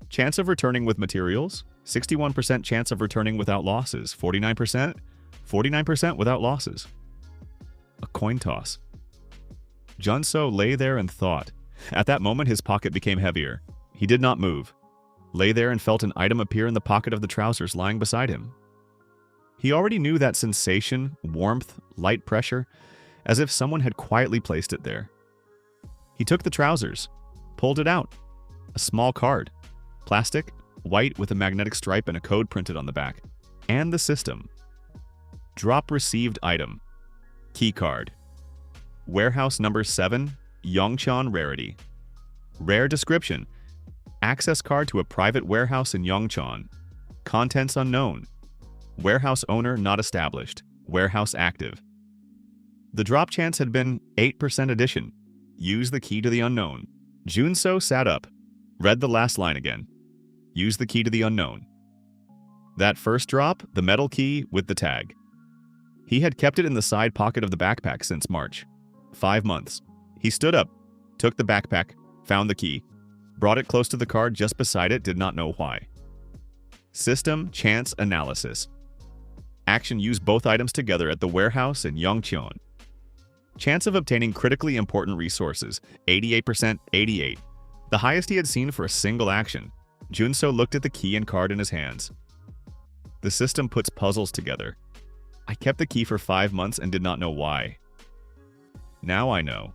Chance of returning with materials. 61% chance of returning without losses. 49%. 49% without losses. A coin toss. Junso lay there and thought. At that moment, his pocket became heavier. He did not move. Lay there and felt an item appear in the pocket of the trousers lying beside him. He already knew that sensation, warmth, light pressure, as if someone had quietly placed it there. He took the trousers, pulled it out. A small card. Plastic, white with a magnetic stripe and a code printed on the back. And the system. Drop received item. Key card. Warehouse number 7, Yongchon rarity. Rare description. Access card to a private warehouse in Yongchon. Contents unknown. Warehouse owner not established. Warehouse active. The drop chance had been 8% addition. Use the key to the unknown. Junso sat up. Read the last line again. Use the key to the unknown. That first drop, the metal key with the tag. He had kept it in the side pocket of the backpack since March. 5 months. He stood up, took the backpack, found the key, brought it close to the card just beside it, did not know why. System chance analysis. Action use both items together at the warehouse in Yongchon. Chance of obtaining critically important resources, 88%, 88. The highest he had seen for a single action. Junso looked at the key and card in his hands. The system puts puzzles together. I kept the key for 5 months and did not know why. Now I know.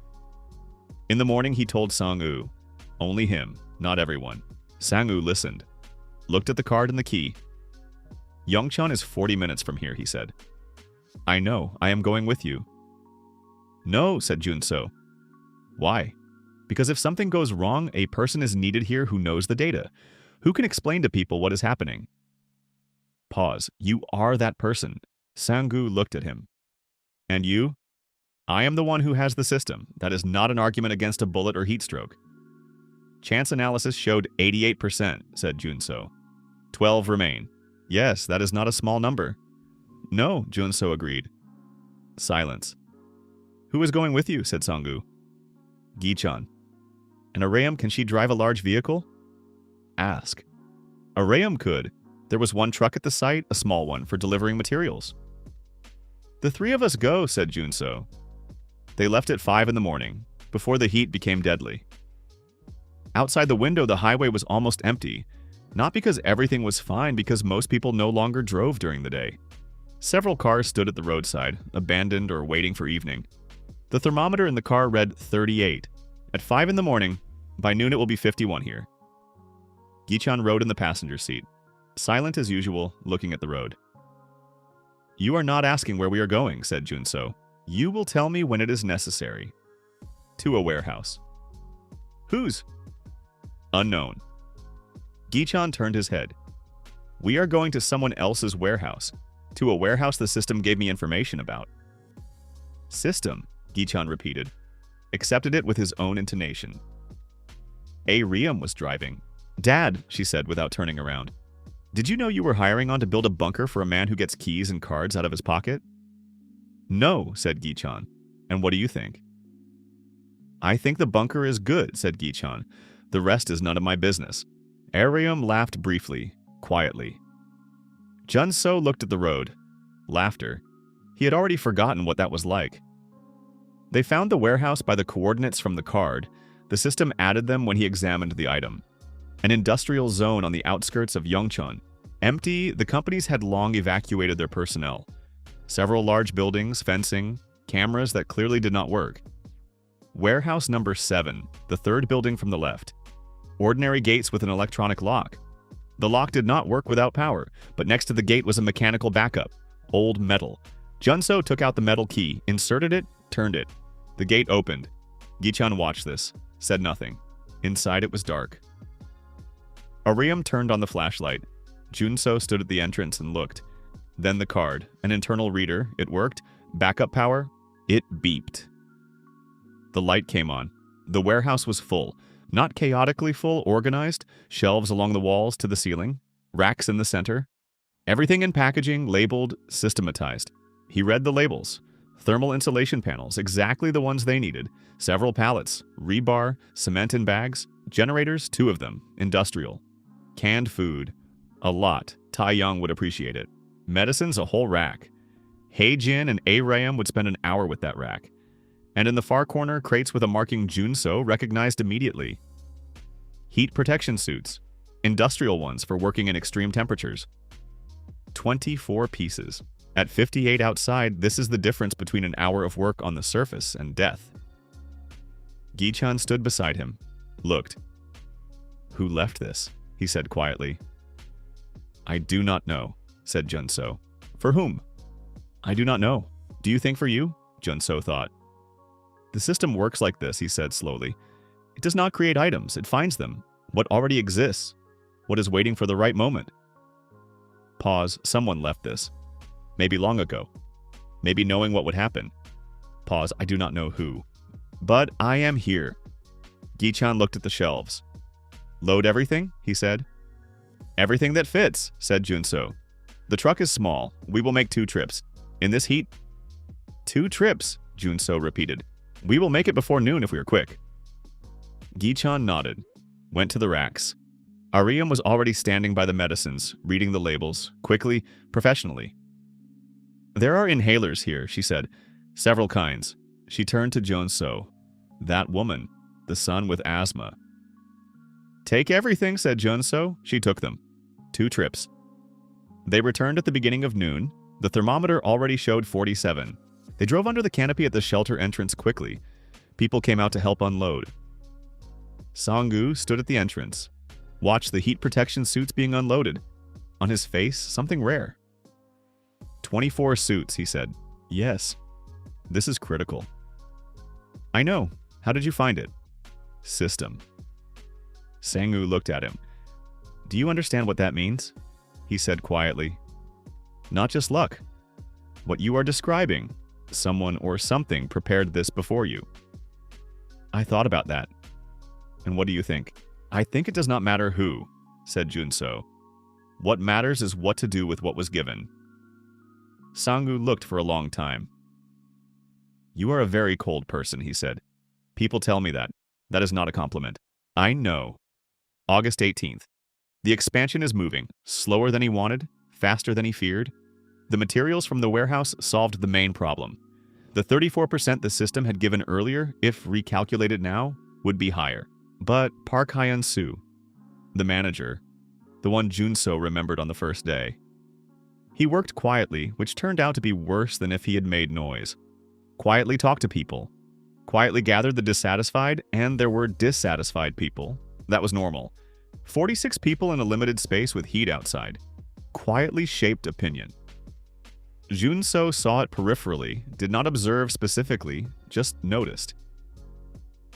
In the morning he told Sangu. Only him, not everyone. Sangu listened. Looked at the card and the key. Yongchon is 40 minutes from here, he said. I know, I am going with you. No, said Junso. Why? Because if something goes wrong, a person is needed here who knows the data, who can explain to people what is happening. Pause. You are that person. Sangu looked at him. And you? I am the one who has the system. That is not an argument against a bullet or heat stroke. Chance analysis showed 88%, said Junso. 12 remain. Yes, that is not a small number. No, Junso agreed. Silence. Who is going with you, said Sangu. Gichan. And Arayam, can she drive a large vehicle? Ask. Arayam could. There was one truck at the site, a small one, for delivering materials. The 3 of us go, said Junso. They left at 5 in the morning, before the heat became deadly. Outside the window, the highway was almost empty, not because everything was fine, because most people no longer drove during the day. Several cars stood at the roadside, abandoned or waiting for evening. The thermometer in the car read 38. At 5 in the morning, by noon it will be 51 here. Gichan rode in the passenger seat, silent as usual, looking at the road. You are not asking where we are going, said Junso. You will tell me when it is necessary. To a warehouse. Whose? Unknown. Gichan turned his head. We are going to someone else's warehouse. To a warehouse the system gave me information about. System, Gichan repeated. Accepted it with his own intonation. Riem was driving. Dad, she said without turning around. Did you know you were hiring on to build a bunker for a man who gets keys and cards out of his pocket? No, said Gichan. And what do you think? I think the bunker is good, said Gichan. The rest is none of my business. Riem laughed briefly, quietly. Junso looked at the road. Laughter. He had already forgotten what that was like. They found the warehouse by the coordinates from the card. The system added them when he examined the item. An industrial zone on the outskirts of Yongchon. Empty, the companies had long evacuated their personnel. Several large buildings, fencing, cameras that clearly did not work. Warehouse number 7, the third building from the left. Ordinary gates with an electronic lock. The lock did not work without power, but next to the gate was a mechanical backup. Old metal. Junso took out the metal key, inserted it, turned it. The gate opened. Gichan watched this, said nothing. Inside it was dark. Ariam turned on the flashlight. Junso stood at the entrance and looked. Then the card, an internal reader, it worked. Backup power, it beeped. The light came on. The warehouse was full. Not chaotically full, organized, shelves along the walls to the ceiling, racks in the center. Everything in packaging, labeled, systematized. He read the labels. Thermal insulation panels, exactly the ones they needed. Several pallets, rebar, cement in bags, generators, 2 of them, industrial. Canned food, a lot. Tyang would appreciate it. Medicines, a whole rack. Heijin and Arayam would spend an hour with that rack. And in the far corner, crates with a marking Junso recognized immediately. Heat protection suits, industrial ones for working in extreme temperatures. 24 pieces. At 58 outside, this is the difference between an hour of work on the surface and death. Gichan stood beside him, looked. Who left this? He said quietly. I do not know, said Junso. For whom? I do not know. Do you think for you? Junso thought. The system works like this, he said slowly. It does not create items, it finds them. What already exists. What is waiting for the right moment. Pause, someone left this. Maybe long ago. Maybe knowing what would happen. Pause, I do not know who. But I am here. Gichan looked at the shelves. Load everything, he said. Everything that fits, said Junso. The truck is small. We will make 2 trips. In this heat? 2 trips, Junso repeated. We will make it before noon if we are quick. Gichan nodded, went to the racks. Ariam was already standing by the medicines, reading the labels, quickly, professionally. There are inhalers here, she said. Several kinds. She turned to Junso. That woman, the son with asthma. Take everything, said Junso. She took them. 2 trips. They returned at the beginning of noon. The thermometer already showed 47. They drove under the canopy at the shelter entrance quickly. People came out to help unload. Sangu stood at the entrance, watched the heat protection suits being unloaded. On his face, something rare. 24 suits, he said. Yes. This is critical. I know. How did you find it? System. Sangu looked at him. Do you understand what that means? He said quietly. Not just luck. What you are describing. Someone or something prepared this before you. I thought about that. And what do you think? I think it does not matter who, said Junso. What matters is what to do with what was given. Sangu looked for a long time. You are a very cold person, he said. People tell me that. That is not a compliment. I know. August 18th. The expansion is moving, slower than he wanted, faster than he feared. The materials from the warehouse solved the main problem. The 34% the system had given earlier, if recalculated now, would be higher. But Park Hyansu, the manager, the one Junso remembered on the first day. He worked quietly, which turned out to be worse than if he had made noise. Quietly talked to people. Quietly gathered the dissatisfied, and there were dissatisfied people. That was normal. 46 people in a limited space with heat outside. Quietly shaped opinion. Junso saw it peripherally, did not observe specifically, just noticed.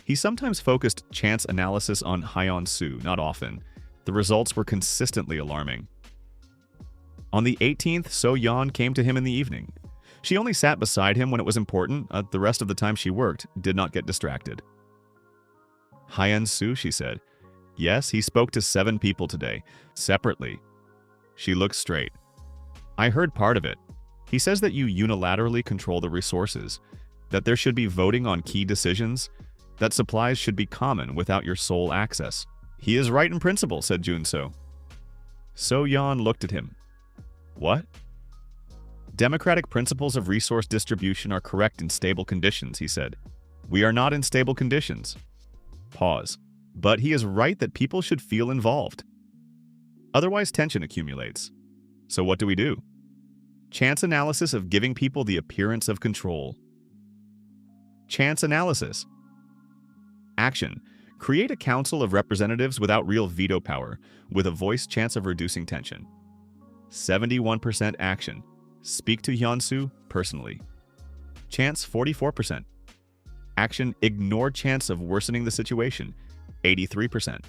He sometimes focused chance analysis on Hyansu, not often. The results were consistently alarming. On the 18th, So-yeon came to him in the evening. She only sat beside him when it was important. The rest of the time she worked, did not get distracted. Hyansu, she said. Yes, he spoke to 7 people today, separately. She looked straight. I heard part of it. He says that you unilaterally control the resources, that there should be voting on key decisions, that supplies should be common without your sole access. He is right in principle, said Junso. So-yeon looked at him. What? Democratic principles of resource distribution are correct in stable conditions, he said. We are not in stable conditions. Pause. But he is right that people should feel involved. Otherwise, tension accumulates. So what do we do? Chance analysis of giving people the appearance of control. Chance analysis. Action. Create a council of representatives without real veto power, with a voice chance of reducing tension. 71% action. Speak to Hyansu personally. Chance 44%. Action. Ignore chance of worsening the situation. 83%.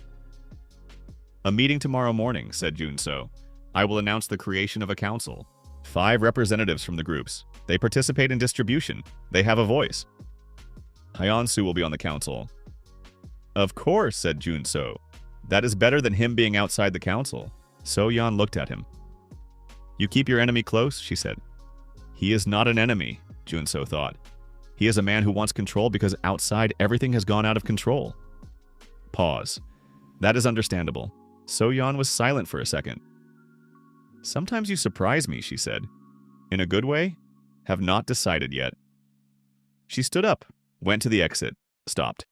A meeting tomorrow morning, said Junso. I will announce the creation of a council. 5 representatives from the groups. They participate in distribution. They have a voice. Hyansu will be on the council. Of course, said Junso. That is better than him being outside the council. So-yeon looked at him. You keep your enemy close, she said. He is not an enemy, Junso thought. He is a man who wants control because outside everything has gone out of control. Pause. That is understandable. So-yeon was silent for a second. Sometimes you surprise me, she said. In a good way? Have not decided yet. She stood up, went to the exit, stopped.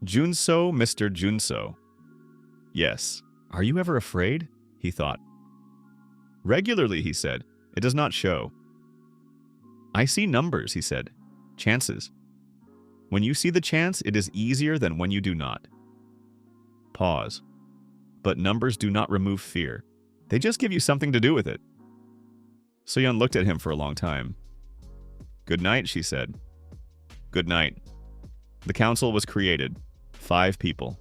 Junso, Mr. Junso. Yes. Are you ever afraid? He thought. Regularly, he said. It does not show. I see numbers, he said. Chances. When you see the chance, it is easier than when you do not. Pause. But numbers do not remove fear. They just give you something to do with it. So-yeon looked at him for a long time. Good night, she said. Good night. The council was created. 5 people.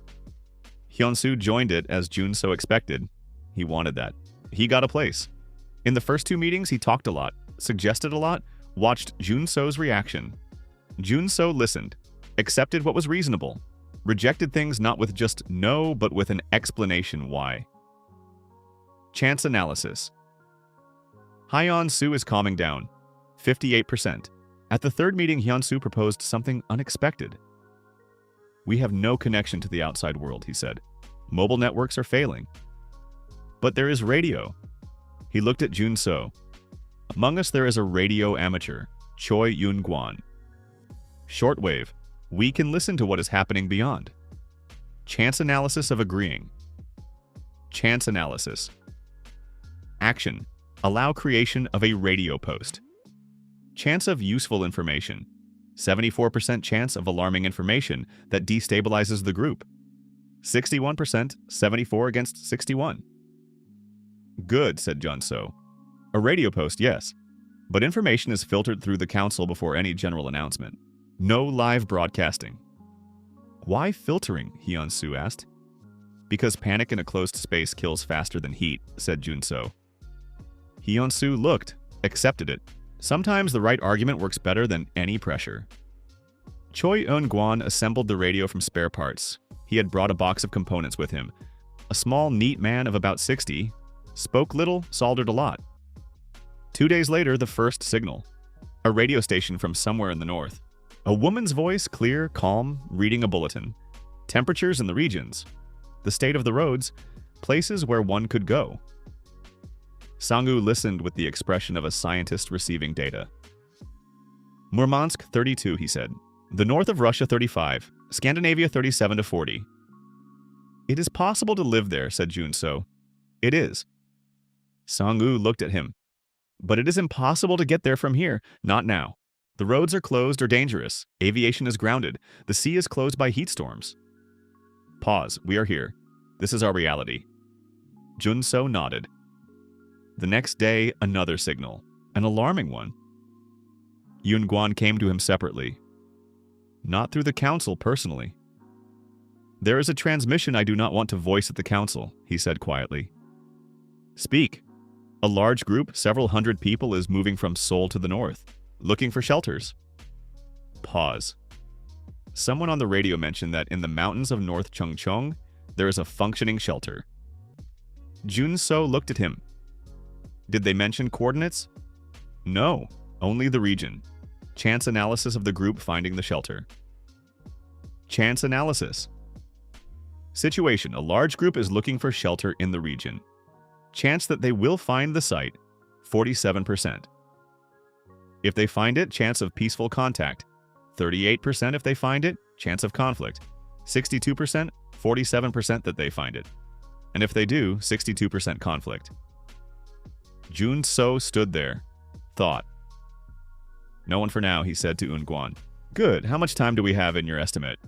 Hyansu joined it as Junso expected. He wanted that. He got a place. In the first 2 meetings, he talked a lot, suggested a lot, watched Junso's reaction. Junso listened, accepted what was reasonable, rejected things not with just no, but with an explanation why. Chance analysis. Hyansu is calming down. 58%. At the 3rd meeting, Hyansu proposed something unexpected. We have no connection to the outside world, he said. Mobile networks are failing. But there is radio. He looked at Junso. Among us there is a radio amateur, Choi Yoon-gwan. Shortwave. We can listen to what is happening beyond. Chance analysis of agreeing. Chance analysis. Action. Allow creation of a radio post. Chance of useful information. 74% chance of alarming information that destabilizes the group. 61%, 74 against 61. Good, said Junso. A radio post, yes. But information is filtered through the council before any general announcement. No live broadcasting. Why filtering? Hyansu asked. Because panic in a closed space kills faster than heat, said Junso. Hyansu looked, accepted it. Sometimes the right argument works better than any pressure. Choi Eun-gwan assembled the radio from spare parts. He had brought a box of components with him. A small, neat man of about 60, spoke little, soldered a lot. 2 days later, the first signal. A radio station from somewhere in the north. A woman's voice, clear, calm, reading a bulletin. Temperatures in the regions. The state of the roads. Places where one could go. Sangu listened with the expression of a scientist receiving data. Murmansk 32, he said. The north of Russia 35. Scandinavia 37 to 40. It is possible to live there, said Junso. It is. Sangu looked at him. But it is impossible to get there from here. Not now. The roads are closed or dangerous. Aviation is grounded. The sea is closed by heat storms. Pause. We are here. This is our reality. Junso nodded. The next day, another signal. An alarming one. Yoon-gwan came to him separately. Not through the council personally. There is a transmission I do not want to voice at the council, he said quietly. Speak. A large group, several hundred people, is moving from Seoul to the north, looking for shelters. Pause. Someone on the radio mentioned that in the mountains of North Chungcheong, there is a functioning shelter. Junso looked at him. Did they mention coordinates? No, only the region. Chance analysis of the group finding the shelter. Chance analysis. Situation. A large group is looking for shelter in the region. Chance that they will find the site, 47%. If they find it, chance of peaceful contact. 38% if they find it, chance of conflict. 62%, 47% that they find it. And if they do, 62% conflict. Junso stood there, thought. No one for now, he said to Eun-gwan. Good, how much time do we have in your estimate?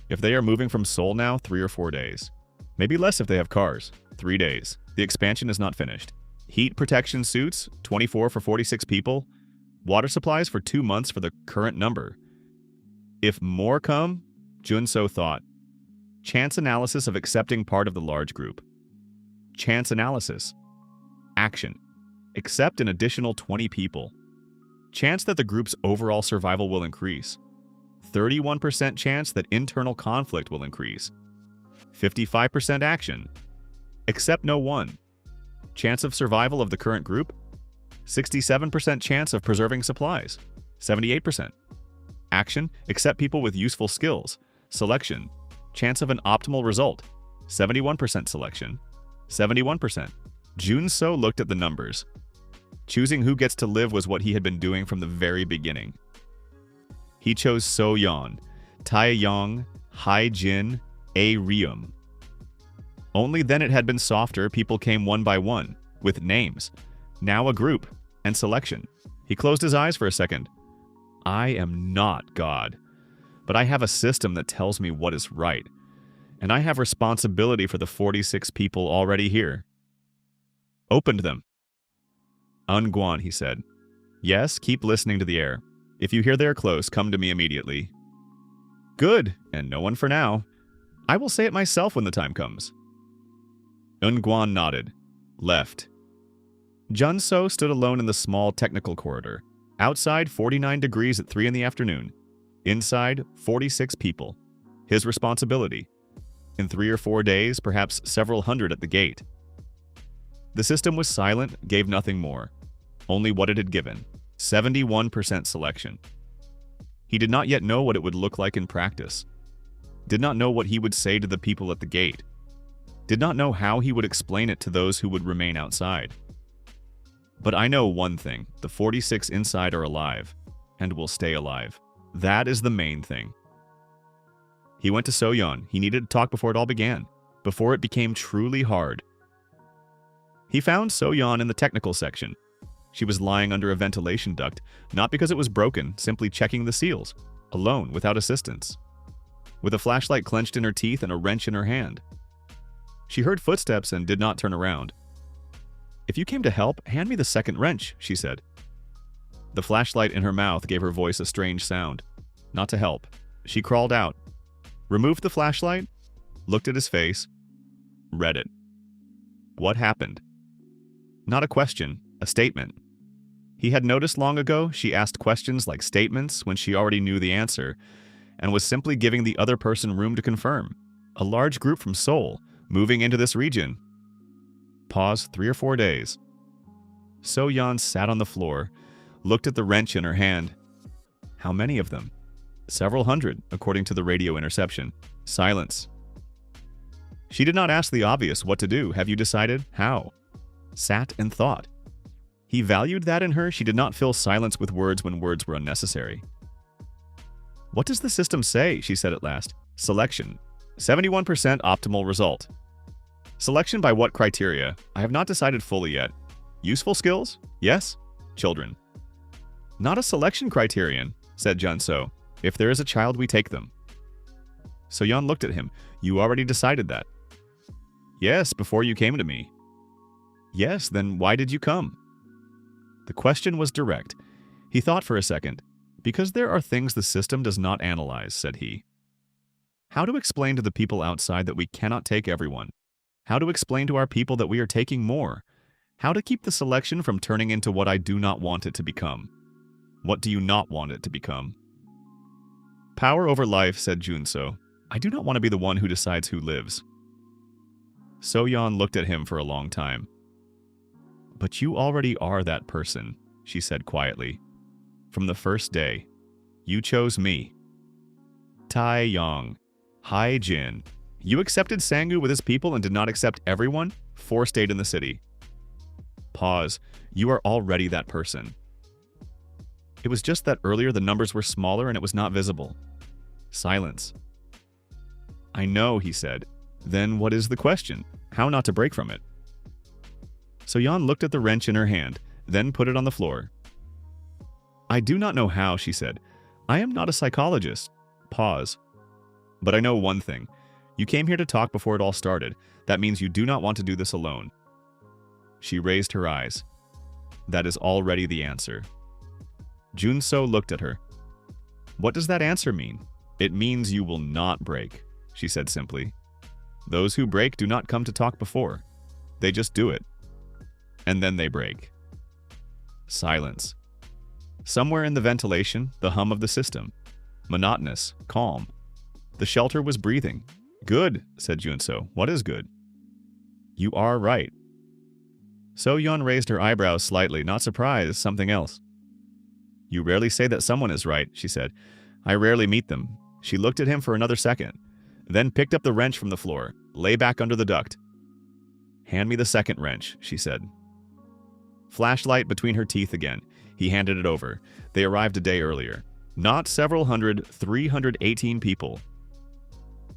If they are moving from Seoul now, 3 or 4 days. Maybe less if they have cars, 3 days. The expansion is not finished. Heat protection suits, 24 for 46 people. Water supplies for 2 months for the current number. If more come, Junso thought. Chance analysis of accepting part of the large group. Chance analysis. Action. Accept an additional 20 people. Chance that the group's overall survival will increase. 31% chance that internal conflict will increase. 55% action. Accept no one. Chance of survival of the current group. 67% chance of preserving supplies. 78%. Action. Accept people with useful skills. Selection. Chance of an optimal result. 71% selection. 71%. Junso looked at the numbers. Choosing who gets to live was what he had been doing from the very beginning. He chose So-yeon, Tyang, Hai-jin, A-ryum. Only then it had been softer, people came one by one, with names. Now a group, and selection. He closed his eyes for a second. I am not God, but I have a system that tells me what is right, and I have responsibility for the 46 people already here. Opened them. Ungwan, he said. Yes, keep listening to the air. If you hear they are close, come to me immediately. Good, and no one for now. I will say it myself when the time comes. Ungwan nodded. Left. Junso stood alone in the small technical corridor. Outside, 49 degrees at 3 in the afternoon. Inside, 46 people. His responsibility. In 3 or 4 days, perhaps several hundred at the gate. The system was silent, gave nothing more. Only what it had given. 71% selection. He did not yet know what it would look like in practice. Did not know what he would say to the people at the gate. Did not know how he would explain it to those who would remain outside. But I know one thing, the 46 inside are alive, and will stay alive. That is the main thing. He went to So-yeon. He needed to talk before it all began, before it became truly hard. He found So-yeon in the technical section. She was lying under a ventilation duct, not because it was broken, simply checking the seals, alone, without assistance, with a flashlight clenched in her teeth and a wrench in her hand. She heard footsteps and did not turn around. If you came to help, hand me the second wrench, she said. The flashlight in her mouth gave her voice a strange sound. Not to help. She crawled out, removed the flashlight, looked at his face, read it. What happened? Not a question, a statement. He had noticed long ago she asked questions like statements when she already knew the answer, and was simply giving the other person room to confirm. A large group from Seoul, moving into this region. Pause 3 or 4 days. So-yeon sat on the floor, looked at the wrench in her hand. How many of them? Several hundred, according to the radio interception. Silence. She did not ask the obvious, what to do, have you decided, how? Sat and thought. He valued that in her. She did not fill silence with words when words were unnecessary. What does the system say? She said at last. Selection. 71% optimal result. Selection by what criteria? I have not decided fully yet. Useful skills? Yes. Children. Not a selection criterion, said Junso. If there is a child, we take them. So-yeon looked at him. You already decided that. Yes, before you came to me. Yes, then why did you come? The question was direct. He thought for a second. Because there are things the system does not analyze, said he. How to explain to the people outside that we cannot take everyone? How to explain to our people that we are taking more? How to keep the selection from turning into what I do not want it to become? What do you not want it to become? Power over life, said Junso. I do not want to be the one who decides who lives. So-yeon looked at him for a long time. But you already are that person, she said quietly. From the first day, you chose me. Tyang, Hai-jin. You accepted Sangu with his people and did not accept everyone? 4 stayed in the city. Pause. You are already that person. It was just that earlier the numbers were smaller and it was not visible. Silence. I know, he said. Then what is the question? How not to break from it? So-yeon looked at the wrench in her hand, then put it on the floor. I do not know how, she said. I am not a psychologist. Pause. But I know one thing. You came here to talk before it all started. That means you do not want to do this alone. She raised her eyes. That is already the answer. Junso looked at her. What does that answer mean? It means you will not break, she said simply. Those who break do not come to talk before. They just do it. And then they break. Silence. Somewhere in the ventilation, the hum of the system. Monotonous, calm. The shelter was breathing. Good, said Junso. What is good? You are right. So-yeon raised her eyebrows slightly, not surprised, something else. You rarely say that someone is right, she said. I rarely meet them. She looked at him for another second, then picked up the wrench from the floor, lay back under the duct. Hand me the second wrench, she said. Flashlight between her teeth again. He handed it over. They arrived a day earlier. Not several hundred, 318 people.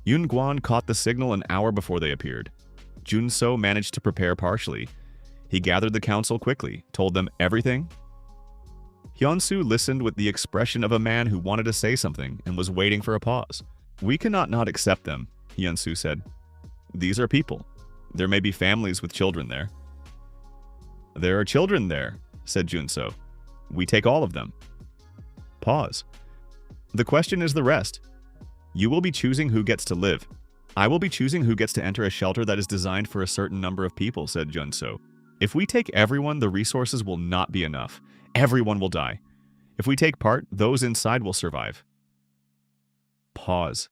Yoon Guan caught the signal an hour before they appeared. Junso managed to prepare partially. He gathered the council quickly, told them everything. Hyansu listened with the expression of a man who wanted to say something and was waiting for a pause. We cannot not accept them, Hyansu said. These are people. There may be families with children there. There are children there, said Junso. We take all of them. Pause. The question is the rest. You will be choosing who gets to live. I will be choosing who gets to enter a shelter that is designed for a certain number of people, said Junso. If we take everyone, the resources will not be enough. Everyone will die. If we take part, those inside will survive. Pause.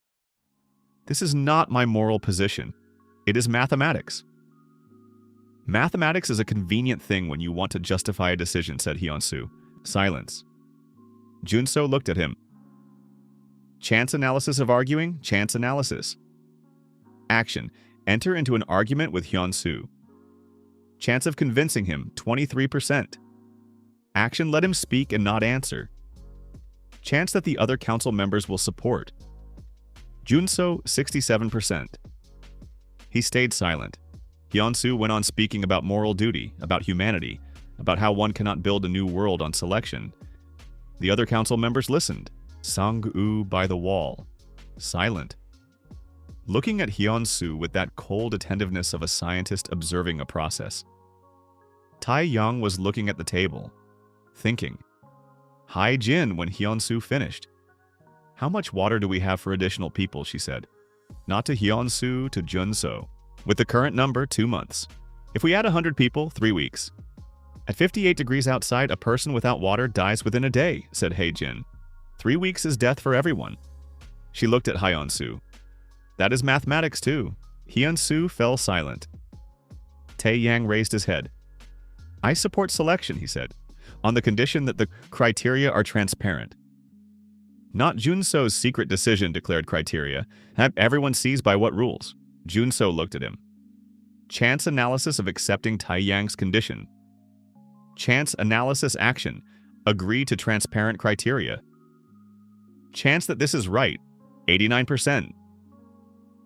This is not my moral position. It is mathematics. Mathematics is a convenient thing when you want to justify a decision, said Hyansu. Silence. Junso looked at him. Chance analysis of arguing, chance analysis. Action. Enter into an argument with Hyansu. Chance of convincing him, 23%. Action, let him speak and not answer. Chance that the other council members will support. Junso, 67%. He stayed silent. Hyansu went on speaking about moral duty, about humanity, about how one cannot build a new world on selection. The other council members listened. Sangu by the wall. Silent. Looking at Hyansu with that cold attentiveness of a scientist observing a process. Tyang was looking at the table, thinking. Hi Jin when Hyansu finished. How much water do we have for additional people, she said. Not to Hyansu, to Junso. With the current number, 2 months. If we add 100 people, 3 weeks. At 58 degrees outside, a person without water dies within a day, said Jin. 3 weeks is death for everyone. She looked at Hyansu. That is mathematics too. Hyansu fell silent. Tyang raised his head. I support selection, he said, on the condition that the criteria are transparent. Not Junso's secret decision, declared criteria. Everyone sees by what rules. Junso looked at him. Chance analysis of accepting Tyang's condition. Chance analysis action. Agree to transparent criteria. Chance that this is right. 89%.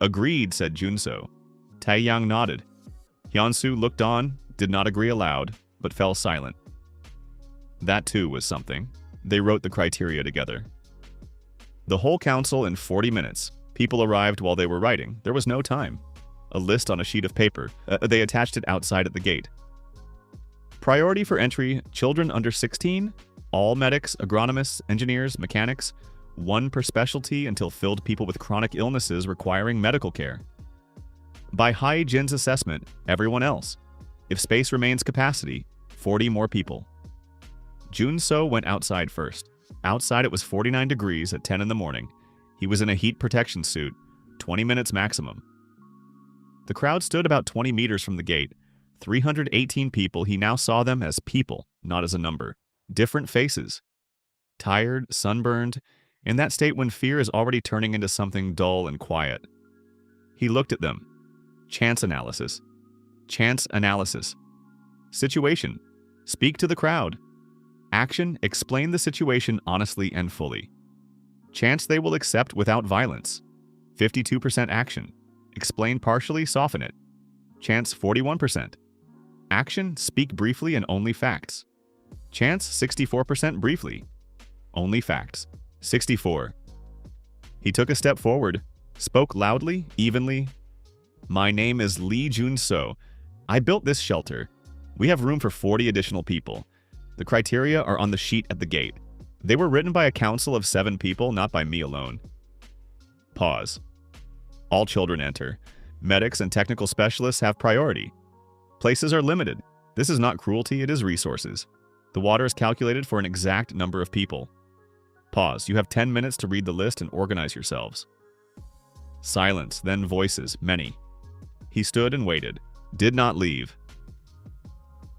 Agreed, said Junso. Tyang nodded. Hyansu looked on, did not agree aloud, but fell silent. That too was something. They wrote the criteria together. The whole council in 40 minutes. People arrived while they were writing. There was no time. A list on a sheet of paper. They attached it outside at the gate. Priority for entry, children under 16, all medics, agronomists, engineers, mechanics, 1 per specialty until filled people with chronic illnesses requiring medical care. By Hai Jin's assessment, everyone else. If space remains capacity, 40 more people. Junso went outside first. Outside it was 49 degrees at 10 in the morning. He was in a heat protection suit, 20 minutes maximum. The crowd stood about 20 meters from the gate. 318 people, he now saw them as people, not as a number. Different faces. Tired, sunburned, in that state when fear is already turning into something dull and quiet. He looked at them. Chance analysis. Chance analysis. Situation. Speak to the crowd. Action. Explain the situation honestly and fully. Chance they will accept without violence. 52% action. Explain partially, soften it. Chance 41%. Action. Speak briefly and only facts. Chance 64% briefly. Only facts. 64. He took a step forward, Spoke loudly, evenly. My name is Lee Jun-so. I built this shelter. We have room for 40 additional people. The criteria are on the sheet at the gate. They were written by a council of 7 people, not by me alone. Pause. All children enter. Medics and technical specialists have priority. Places are limited. This is not cruelty, it is resources. The water is calculated for an exact number of people. Pause. You have 10 minutes to read the list and organize yourselves. Silence, then voices, many. He stood and waited. Did not leave.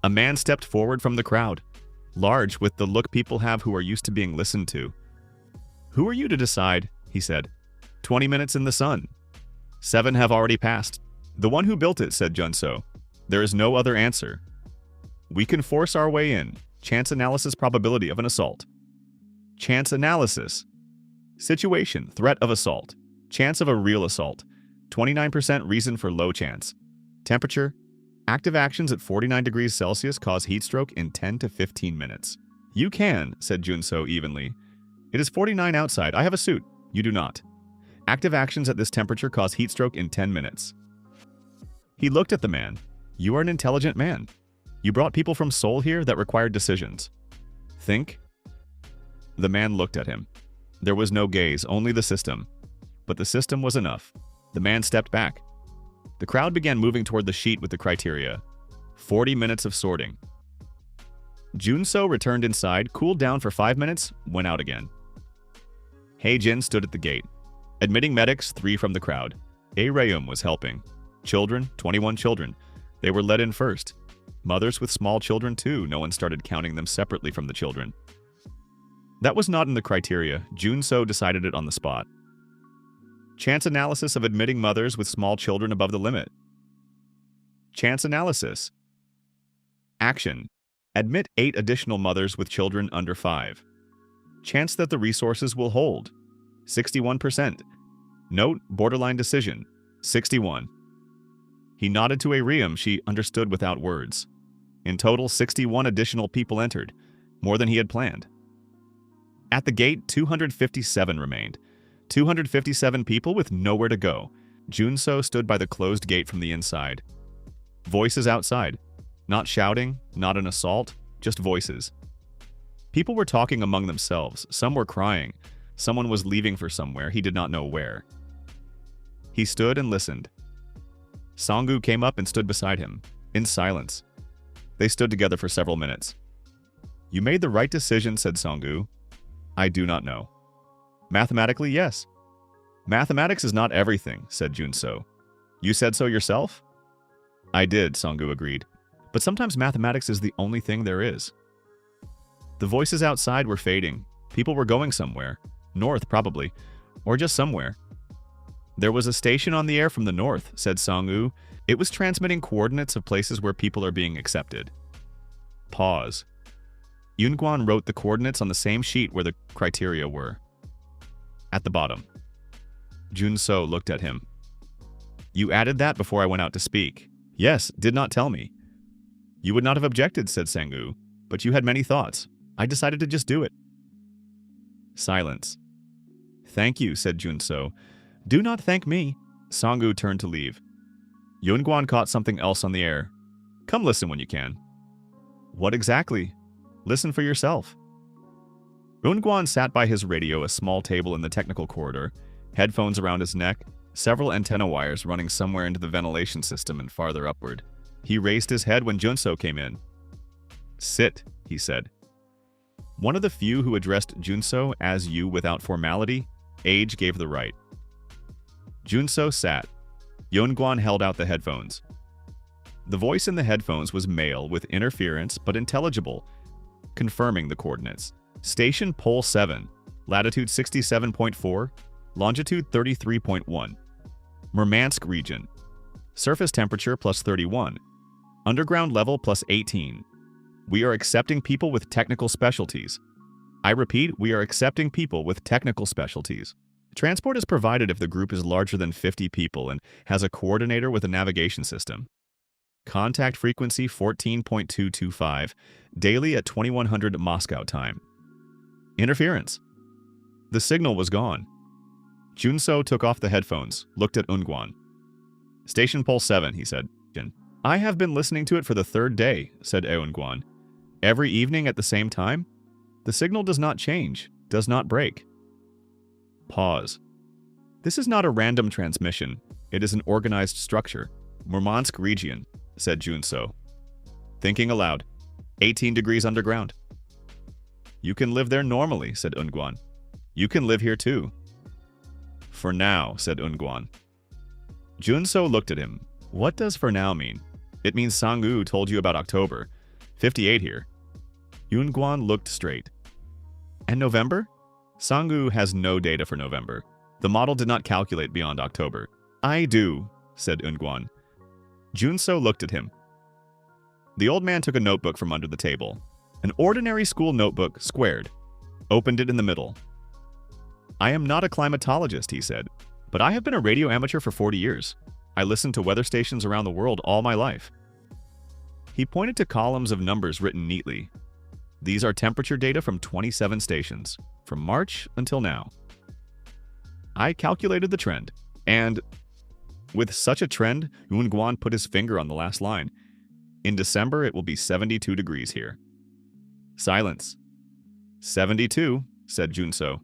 A man stepped forward from the crowd. Large, with the look people have who are used to being listened to. Who are you to decide? He said. 20 minutes in the sun. 7 have already passed. The one who built it, said Junso. There is no other answer. We can force our way in. Chance analysis probability of an assault. Chance analysis. Situation, threat of assault. Chance of a real assault. 29% reason for low chance. Temperature. Active actions at 49 degrees Celsius cause heat stroke in 10 to 15 minutes. You can, said Junso evenly. It is 49 outside. I have a suit. You do not. Active actions at this temperature cause heat stroke in 10 minutes. He looked at the man. You are an intelligent man. You brought people from Seoul here that required decisions. Think. The man looked at him. There was no gaze, only the system. But the system was enough. The man stepped back. The crowd began moving toward the sheet with the criteria. 40 minutes of sorting. Junso returned inside, cooled down for 5 minutes, went out again. Hae-jin stood at the gate. Admitting medics, 3 from the crowd. A-Rayum was helping. Children, 21 children. They were let in first. Mothers with small children too, no one started counting them separately from the children. That was not in the criteria. Junso decided it on the spot. Chance analysis of admitting mothers with small children above the limit. Chance analysis. Action. Admit 8 additional mothers with children under 5. Chance that the resources will hold. 61%. Note, borderline decision. 61. He nodded to Ariam. She understood without words. In total, 61 additional people entered, more than he had planned. At the gate, 257 remained. 257 people with nowhere to go. Junso stood by the closed gate from the inside. Voices outside. Not shouting, not an assault, just voices. People were talking among themselves. Some were crying. Someone was leaving for somewhere, he did not know where. He stood and listened. Sangu came up and stood beside him, in silence. They stood together for several minutes. You made the right decision, said Sangu. I do not know. Mathematically, yes. Mathematics is not everything, said Junso. You said so yourself? I did, Sangu agreed. But sometimes mathematics is the only thing there is. The voices outside were fading. People were going somewhere. North, probably. Or just somewhere. There was a station on the air from the north, said Sangu. It was transmitting coordinates of places where people are being accepted. Pause. Yunguan wrote the coordinates on the same sheet where the criteria were. At the bottom. Junso looked at him. You added that before I went out to speak. Yes, did not tell me. You would not have objected, said Sangu, but you had many thoughts. I decided to just do it. Silence. Thank you, said Junso. Do not thank me. Sangu turned to leave. Yunguan caught something else on the air. Come listen when you can. What exactly? Listen for yourself. Yunguan sat by his radio, a small table in the technical corridor, headphones around his neck, several antenna wires running somewhere into the ventilation system and farther upward. He raised his head when Junso came in. Sit, he said. One of the few who addressed Junso as you without formality, age gave the right. Junso sat. Yunguan held out the headphones. The voice in the headphones was male with interference but intelligible, confirming the coordinates. Station Pole 7, latitude 67.4, longitude 33.1. Murmansk region. Surface temperature plus 31. Underground level plus 18. We are accepting people with technical specialties. I repeat, we are accepting people with technical specialties. Transport is provided if the group is larger than 50 people and has a coordinator with a navigation system. Contact frequency 14.225, daily at 2100 Moscow time. Interference. The signal was gone. Junso took off the headphones, looked at Eunguan. Station Pole 7, he said. I have been listening to it for the 3rd day, said Eunguan. Every evening at the same time? The signal does not change, does not break. Pause. This is not a random transmission. It is an organized structure. Murmansk region, said Junso. Thinking aloud. 18 degrees underground. You can live there normally, said Eunguan. You can live here too. For now, said Eunguan. Junso looked at him. What does for now mean? It means Sangu told you about October. 58 here. Eunguan looked straight. And November? Sangu has no data for November. The model did not calculate beyond October. I do, said Eunguan. Junso looked at him. The old man took a notebook from under the table. An ordinary school notebook, squared. Opened it in the middle. I am not a climatologist, he said, but I have been a radio amateur for 40 years. I listened to weather stations around the world all my life. He pointed to columns of numbers written neatly. These are temperature data from 27 stations, from March until now. I calculated the trend, and with such a trend, Eunguan put his finger on the last line. In December, it will be 72 degrees here. Silence. 72, said Junso.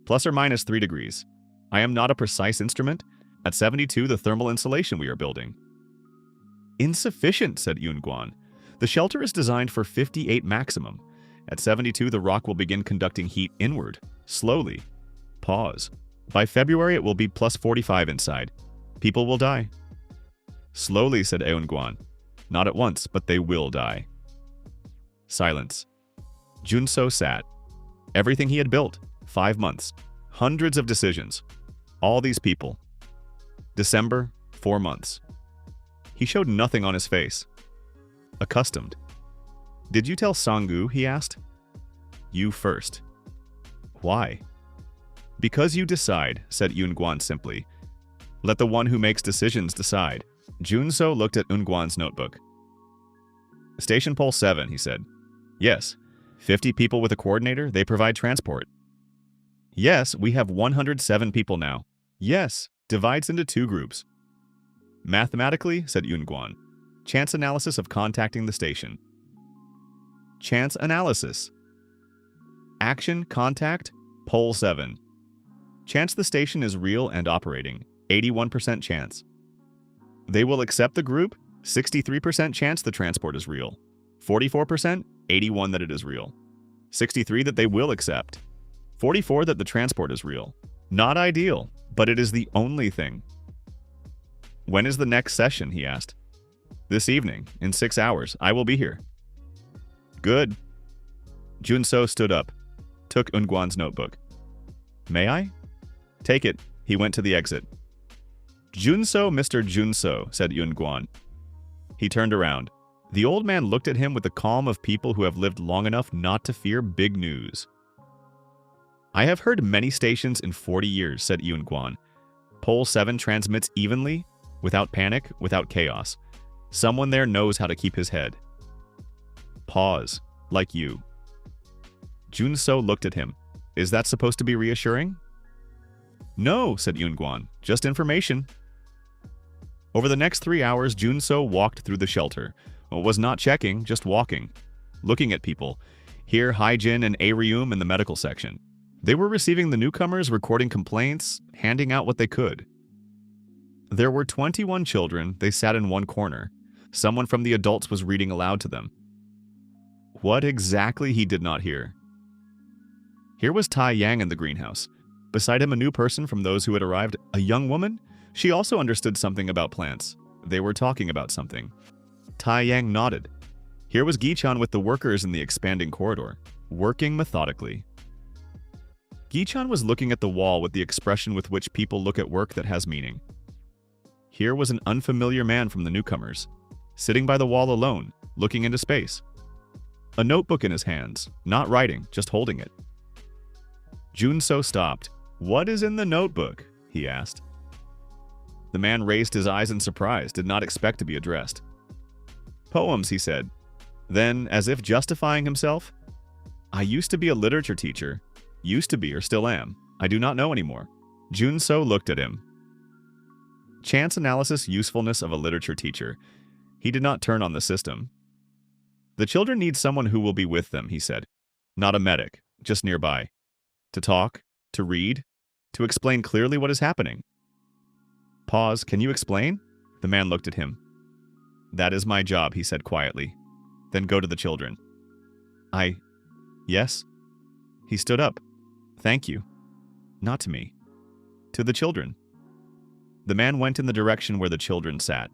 Plus or minus 3 degrees. I am not a precise instrument. At 72, the thermal insulation we are building. Insufficient, said Eunguan. The shelter is designed for 58 maximum. At 72, the rock will begin conducting heat inward, slowly. Pause. By February, it will be plus 45 inside. People will die. Slowly, said Eunguan. Not at once, but they will die. Silence. Junso sat. Everything he had built. 5 months. Hundreds of decisions. All these people. December, 4 months. He showed nothing on his face. Accustomed. Did you tell Sangu? He asked. You first. Why? Because you decide, said Eunguan simply. Let the one who makes decisions decide. Junso looked at Eunguan's notebook. Station Pole 7, he said. Yes. 50 people with a coordinator, they provide transport. Yes, we have 107 people now. Yes, divides into 2 groups. Mathematically, said Eunguan. Chance analysis of contacting the station. Chance analysis. Action, contact, Pole 7. Chance the station is real and operating. 81% chance. They will accept the group. 63% chance the transport is real. 44%, 81 that it is real. 63 that they will accept. 44 that the transport is real. Not ideal, but it is the only thing. When is the next session? He asked. This evening, in 6 hours. I will be here. Good. Junso stood up, took Eunguan's notebook. May I? Take it. He went to the exit. Junso, Mr. Junso, said Eunguan. He turned around. The old man looked at him with the calm of people who have lived long enough not to fear big news. I have heard many stations in 40 years, said Eunguan. Pole 7 transmits evenly, without panic, without chaos. Someone there knows how to keep his head. Pause, like you. Junso looked at him. Is that supposed to be reassuring? No, said Eunguan. Just information. Over the next 3 hours, Junso walked through the shelter. Was not checking, just walking. Looking at people. Here, Hyjin and Arium in the medical section. They were receiving the newcomers, recording complaints, handing out what they could. There were 21 children. They sat in one corner. Someone from the adults was reading aloud to them. What exactly he did not hear. Here was Tyang in the greenhouse. Beside him, a new person from those who had arrived, a young woman. She also understood something about plants. They were talking about something. Tyang nodded. Here was Gichan with the workers in the expanding corridor, working methodically. Gichan was looking at the wall with the expression with which people look at work that has meaning. Here was an unfamiliar man from the newcomers, sitting by the wall alone, looking into space. A notebook in his hands, not writing, just holding it. Junso stopped. What is in the notebook? He asked. The man raised his eyes in surprise, did not expect to be addressed. Poems, he said. Then, as if justifying himself, I used to be a literature teacher. Used to be or still am. I do not know anymore. Junso looked at him. Chance analysis usefulness of a literature teacher. He did not turn on the system. The children need someone who will be with them, he said. Not a medic, just nearby. To talk, to read, to explain clearly what is happening. Pause. Can you explain? The man looked at him. That is my job, he said quietly. Then go to the children. Yes? He stood up. Thank you. Not to me. To the children. The man went in the direction where the children sat.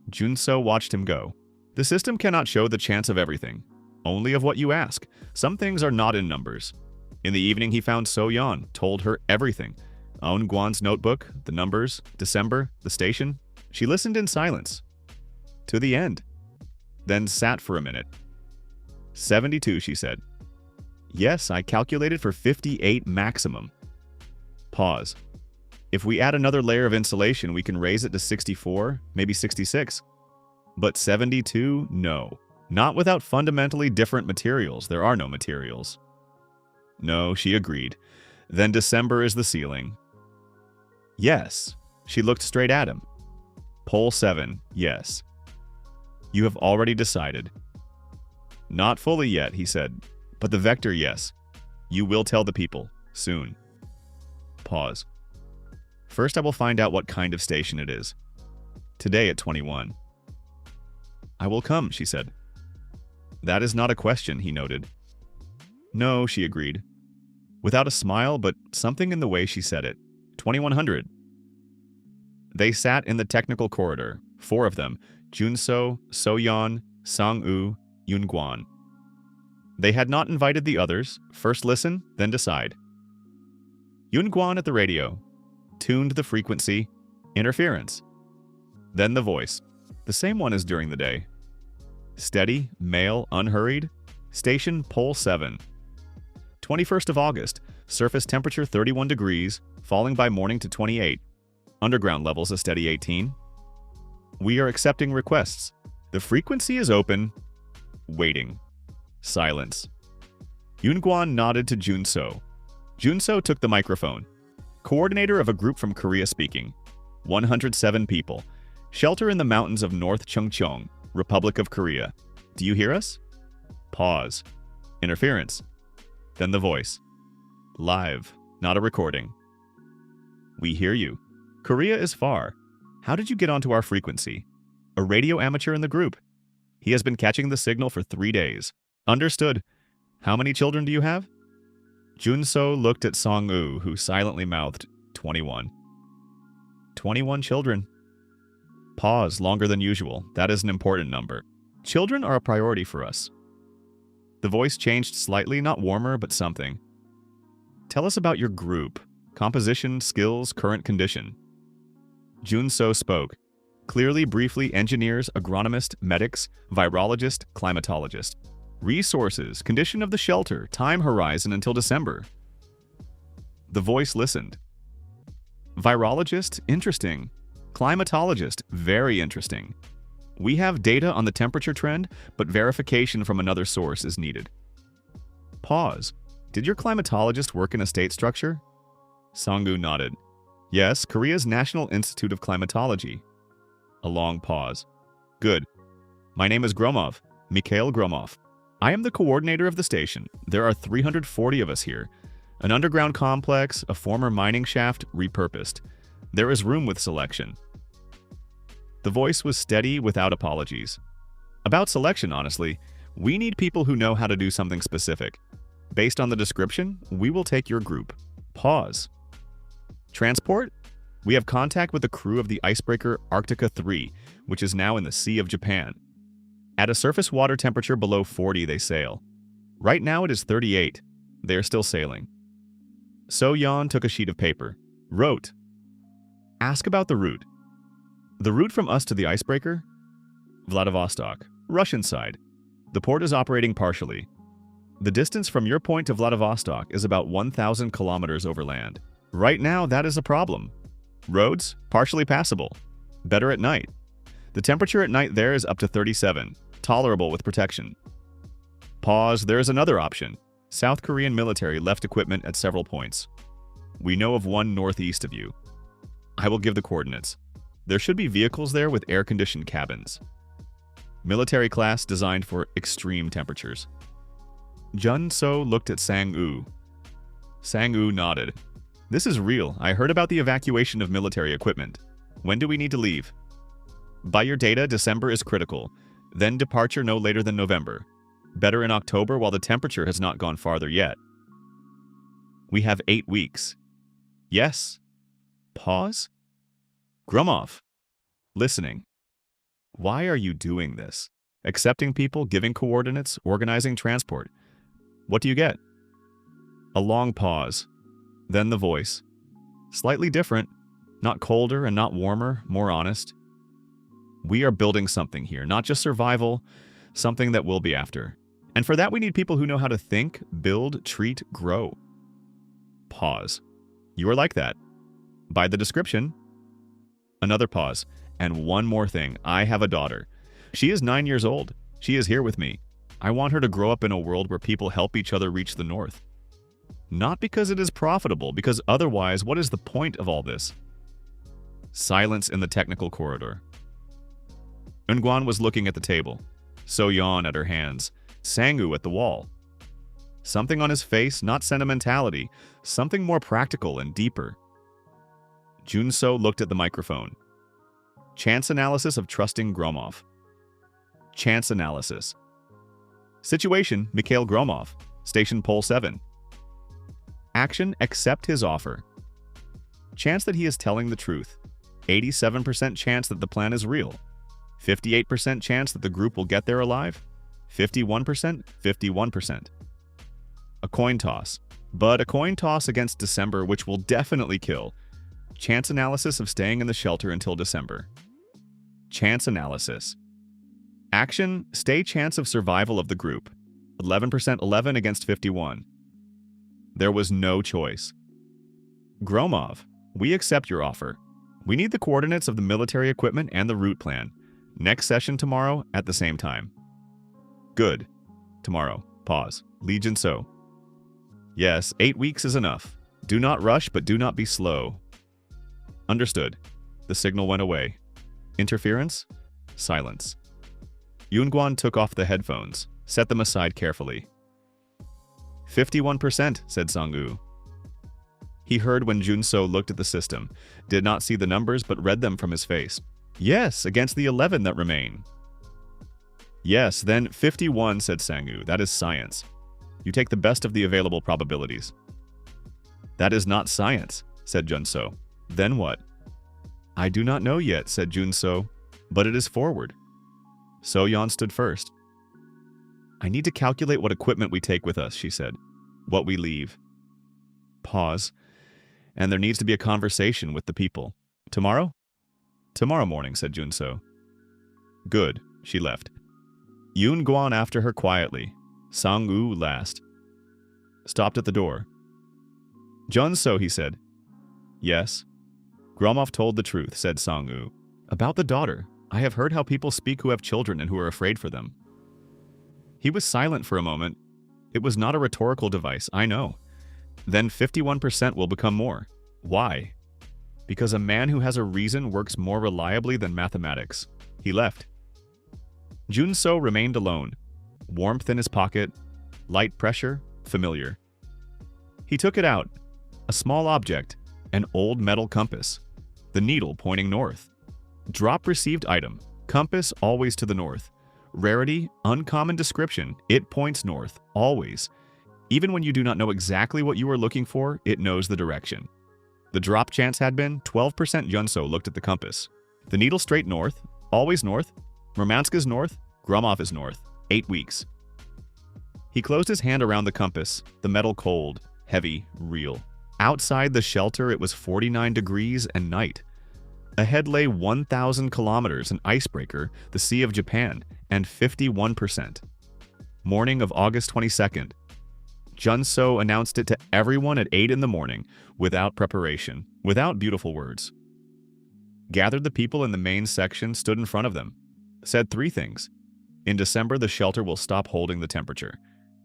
Junso watched him go. The system cannot show the chance of everything, only of what you ask. Some things are not in numbers. In the evening he found So-yeon, told her everything. Aun Guan's notebook, the numbers, December, the station. She listened in silence. To the end. Then sat for a minute. 72, she said. Yes, I calculated for 58 maximum. Pause. If we add another layer of insulation, we can raise it to 64, maybe 66. But 72, no. Not without fundamentally different materials. There are no materials. No, she agreed. Then December is the ceiling. Yes. She looked straight at him. Pole 7, yes. You have already decided. Not fully yet, he said. But the vector, yes. You will tell the people. Soon. Pause. First I will find out what kind of station it is. Today at 21. I will come, she said. That is not a question, he noted. No, she agreed. Without a smile, but something in the way she said it. 2100. They sat in the technical corridor, 4 of them, Junso, So-yeon, Sangu, Yoon-guan. They had not invited the others. First listen, then decide. Yoon-guan at the radio. Tuned the frequency. Interference. Then the voice. The same one as during the day. Steady, male, unhurried. Station pole 7. 21st of August. Surface temperature 31 degrees, falling by morning to 28. Underground levels a steady 18. We are accepting requests. The frequency is open. Waiting. Silence. Yoon-guan nodded to Junso. Junso took the microphone. Coordinator of a group from Korea speaking. 107 people. Shelter in the mountains of North Chungcheong, Republic of Korea. Do you hear us? Pause. Interference. Then the voice. Live, not a recording. We hear you. Korea is far. How did you get onto our frequency? A radio amateur in the group. He has been catching the signal for 3 days. Understood. How many children do you have? Junso looked at Sangu, who silently mouthed, 21. 21 children. Pause longer than usual. That is an important number. Children are a priority for us. The voice changed slightly, not warmer, but something. Tell us about your group. Composition, skills, current condition. Junso spoke. Clearly, briefly, engineers, agronomist, medics, virologist, climatologist. Resources, condition of the shelter, time horizon until December. The voice listened. Virologist, interesting. Climatologist, very interesting. We have data on the temperature trend, but verification from another source is needed. Pause. Did your climatologist work in a state structure? Sangu nodded. Yes, Korea's National Institute of Climatology. A long pause. Good. My name is Grumoff, Mikhail Grumoff. I am the coordinator of the station. There are 340 of us here. An underground complex, a former mining shaft, repurposed. There is room with selection. The voice was steady without apologies. About selection, honestly, we need people who know how to do something specific. Based on the description, we will take your group. Pause. Transport? We have contact with the crew of the icebreaker Arctica 3, which is now in the Sea of Japan. At a surface water temperature below 40, they sail. Right now it is 38. They are still sailing. So-yeon took a sheet of paper. Wrote. Ask about the route. The route from us to the icebreaker? Vladivostok, Russian side. The port is operating partially. The distance from your point to Vladivostok is about 1,000 kilometers overland. Right now, that is a problem. Roads, partially passable. Better at night. The temperature at night there is up to 37, tolerable with protection. Pause, there is another option. South Korean military left equipment at several points. We know of one northeast of you. I will give the coordinates. There should be vehicles there with air-conditioned cabins. Military class designed for extreme temperatures. Jun-so looked at Sangu. Sangu nodded. This is real. I heard about the evacuation of military equipment. When do we need to leave? By your data, December is critical. Then departure no later than November. Better in October while the temperature has not gone farther yet. We have 8 weeks. Yes. Pause. Grumoff. Listening. Why are you doing this? Accepting people, giving coordinates, organizing transport. What do you get? A long pause. Then the voice. Slightly different. Not colder and not warmer, more honest. We are building something here, not just survival, something that we'll be after. And for that we need people who know how to think, build, treat, grow. Pause. You are like that. By the description. Another pause. And one more thing. I have a daughter. She is 9 years old. She is here with me. I want her to grow up in a world where people help each other reach the north. Not because it is profitable, because otherwise, what is the point of all this? Silence in the technical corridor. Eunguan was looking at the table. So-yeon at her hands. Sangu at the wall. Something on his face, not sentimentality. Something more practical and deeper. Jun-so looked at the microphone. Chance analysis of trusting Grumoff. Chance analysis. Situation, Mikhail Grumoff. Station Pole 7. Action, accept his offer. Chance that he is telling the truth. 87% chance that the plan is real. 58% chance that the group will get there alive. 51%, 51%. A coin toss. But a coin toss against December, which will definitely kill. Chance analysis of staying in the shelter until December. Chance analysis. Action, stay chance of survival of the group. 11% 11 against 51. There was no choice. Grumoff, we accept your offer. We need the coordinates of the military equipment and the route plan. Next session tomorrow at the same time. Good. Tomorrow. Pause. Legion So. Yes, 8 weeks is enough. Do not rush, but do not be slow. Understood. The signal went away. Interference? Silence. Eunguan took off the headphones, set them aside carefully. 51%, said Sangu. He heard when Jun-so looked at the system, did not see the numbers but read them from his face. Yes, against the 11 that remain. Yes, then 51, said Sangu. That is science. You take the best of the available probabilities. That is not science, said Jun-so. Then what? I do not know yet, said Jun-so, but it is forward. So-yeon stood first. I need to calculate what equipment we take with us, she said. What we leave. Pause. And there needs to be a conversation with the people. Tomorrow? Tomorrow morning, said Jun-so. Good. She left. Eunguan after her quietly. Sangu last. Stopped at the door. Jun-so, he said. Yes. Grumoff told the truth, said Sangu. About the daughter. I have heard how people speak who have children and who are afraid for them. He was silent for a moment. It was not a rhetorical device, I know. Then 51% will become more. Why? Because a man who has a reason works more reliably than mathematics. He left. Jun-so remained alone. Warmth in his pocket. Light pressure. Familiar. He took it out. A small object. An old metal compass. The needle pointing north. Drop received item. Compass always to the north. Rarity, uncommon description. It points north. Always. Even when you do not know exactly what you are looking for, it knows the direction. The drop chance had been 12% Jun-so looked at the compass. The needle straight north. Always north. Murmansk is north. Grumoff is north. 8 weeks. He closed his hand around the compass. The metal cold. Heavy. Real. Outside the shelter it was 49 degrees and night. Ahead lay 1,000 kilometers, an icebreaker, the Sea of Japan, and 51%. Morning of August 22nd. Jun-so announced it to everyone at 8 in the morning, without preparation, without beautiful words. Gathered the people in the main section, stood in front of them. Said 3 things. In December, the shelter will stop holding the temperature.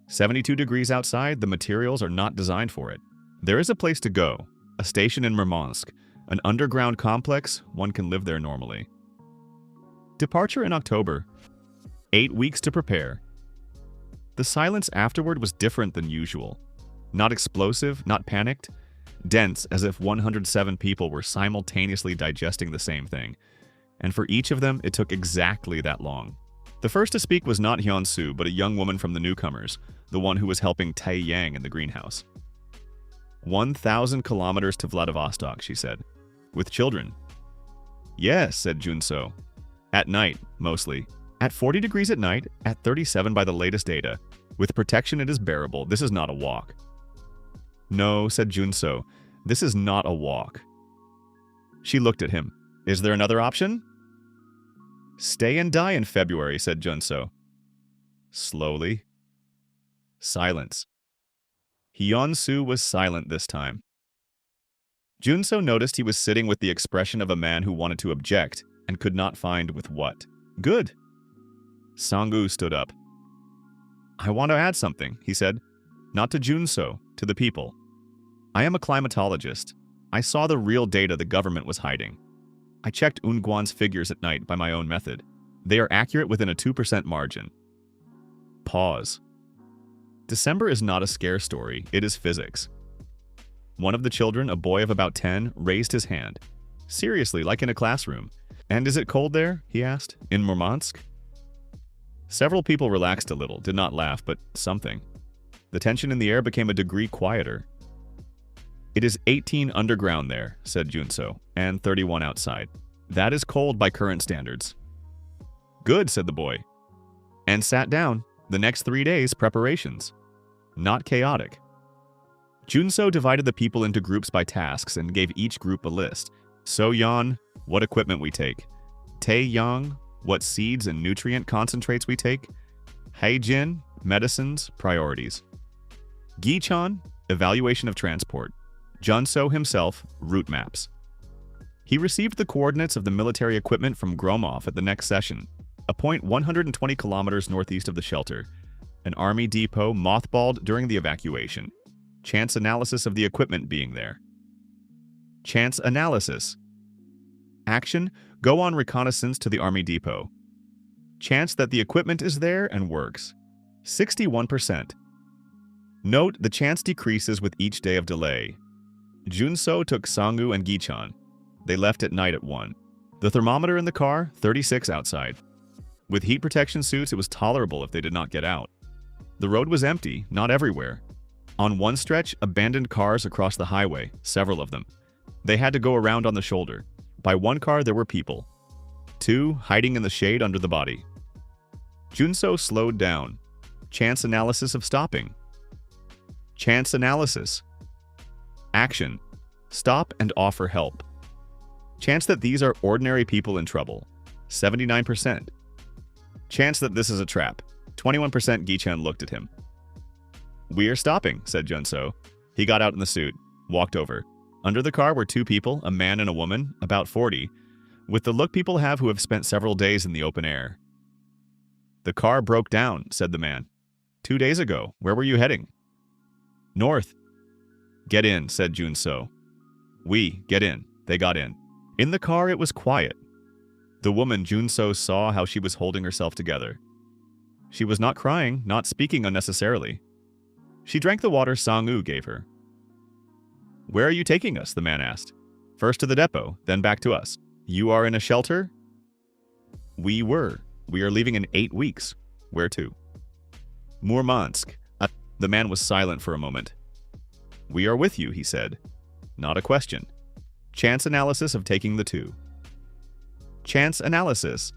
72 degrees outside, the materials are not designed for it. There is a place to go. A station in Murmansk. An underground complex, one can live there normally. Departure in October. 8 weeks to prepare. The silence afterward was different than usual. Not explosive, not panicked. Dense, as if 107 people were simultaneously digesting the same thing. And for each of them, it took exactly that long. The first to speak was not Hyansu, but a young woman from the newcomers, the one who was helping Tyang in the greenhouse. 1,000 kilometers to Vladivostok, she said. With children. Yes, said Junso. At night, mostly. At 40 degrees at night, at 37 by the latest data. With protection it is bearable, this is not a walk. No, said Junso, this is not a walk. She looked at him. Is there another option? Stay and die in February, said Junso. Slowly. Silence. Hyansu was silent this time. Junso noticed he was sitting with the expression of a man who wanted to object and could not find with what. Good. Sangu stood up. I want to add something, he said. Not to Junso, to the people. I am a climatologist. I saw the real data the government was hiding. I checked Ungguan's figures at night by my own method. They are accurate within a 2% margin. Pause. December is not a scare story, it is physics. One of the children, a boy of about 10, raised his hand. Seriously, like in a classroom. And is it cold there? He asked. In Murmansk? Several people relaxed a little, did not laugh, but something. The tension in the air became a degree quieter. It is 18 underground there, said Junso, and 31 outside. That is cold by current standards. Good, said the boy. And sat down. The next 3 days, preparations. Not chaotic. Junso divided the people into groups by tasks and gave each group a list. So Yan, what equipment we take. Tae Yang, what seeds and nutrient concentrates we take. Haijin, medicines, priorities. Gi-chan, evaluation of transport. Junso himself, route maps. He received the coordinates of the military equipment from Grumoff at the next session, a point 120 kilometers northeast of the shelter, an army depot mothballed during the evacuation. Chance analysis of the equipment being there. Chance analysis. Action, go on reconnaissance to the army depot. Chance that the equipment is there and works. 61%. Note the chance decreases with each day of delay. Junso took Sangu and Gi-chan. They left at night at 1. The thermometer in the car, 36 outside. With heat protection suits, it was tolerable if they did not get out. The road was empty, not everywhere. On one stretch, abandoned cars across the highway, several of them. They had to go around on the shoulder. By one car, there were people. 2 hiding in the shade under the body. Junso slowed down. Chance analysis of stopping. Chance analysis. Action. Stop and offer help. Chance that these are ordinary people in trouble. 79%. Chance that this is a trap. 21% Gi-chan looked at him. We are stopping, said Junso. He got out in the suit, walked over. Under the car were 2 people, a man and a woman, about 40, with the look people have who have spent several days in the open air. The car broke down, said the man. 2 days ago. Where were you heading? North. Get in, said Junso. We, get in. They got in. In the car it was quiet. The woman, Junso, saw how she was holding herself together. She was not crying, not speaking unnecessarily. She drank the water Sangu gave her. Where are you taking us? The man asked. First to the depot, then back to us. You are in a shelter? We were. We are leaving in 8 weeks. Where to? Murmansk. The man was silent for a moment. We are with you, he said. Not a question. Chance analysis of taking the 2. Chance analysis.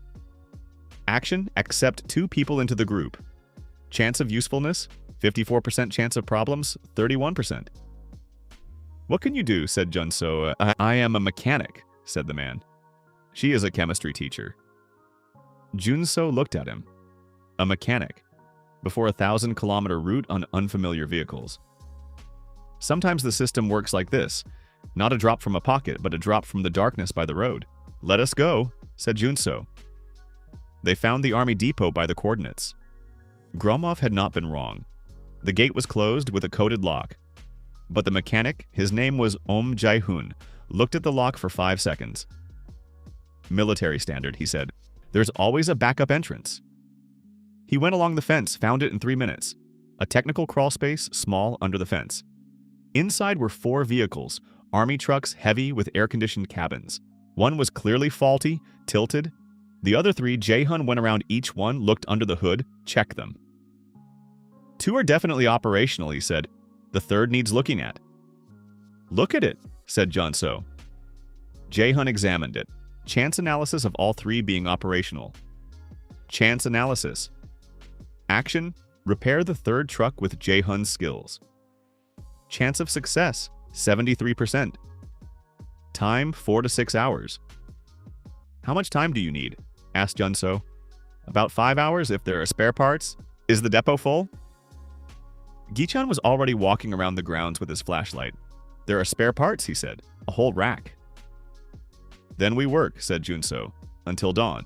Action, accept 2 people into the group. Chance of usefulness, 54% chance of problems, 31%. What can you do, said Junso. I am a mechanic, said the man. She is a chemistry teacher. Junso looked at him. A mechanic. Before a 1,000-kilometer route on unfamiliar vehicles. Sometimes the system works like this. Not a drop from a pocket, but a drop from the darkness by the road. Let us go, said Junso. They found the army depot by the coordinates. Grumoff had not been wrong. The gate was closed with a coded lock. But the mechanic, his name was Jae-hoon, looked at the lock for 5 seconds. Military standard, he said. There's always a backup entrance. He went along the fence, found it in 3 minutes. A technical crawl space, small, under the fence. Inside were 4 vehicles, army trucks heavy with air-conditioned cabins. One was clearly faulty, tilted. The other 3, Jae-hoon went around each one, looked under the hood, checked them. 2 are definitely operational, he said. The third needs looking at. Look at it, said Jun-so. Jae-hoon examined it. Chance analysis of all 3 being operational. Chance analysis. Action, repair the third truck with Jae-hoon's skills. Chance of success, 73%. Time, 4 to 6 hours. How much time do you need? Asked Jun-so. About 5 hours if there are spare parts. Is the depot full? Gi-chan was already walking around the grounds with his flashlight. There are spare parts, he said. A whole rack. Then we work, said Jun-so, until dawn.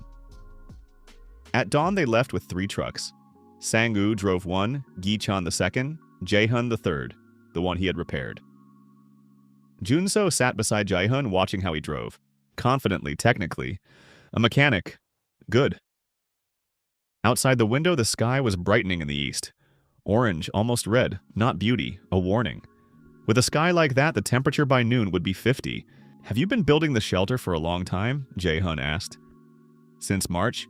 At dawn, they left with 3 trucks. Sangu drove one, Gi-chan the second, Jae-hoon the third, the one he had repaired. Jun-so sat beside Jae-hoon watching how he drove. Confidently, technically. A mechanic. Good. Outside the window, the sky was brightening in the east. Orange, almost red, not beauty, a warning. With a sky like that, the temperature by noon would be 50. Have you been building the shelter for a long time? Jae-hoon asked. Since March?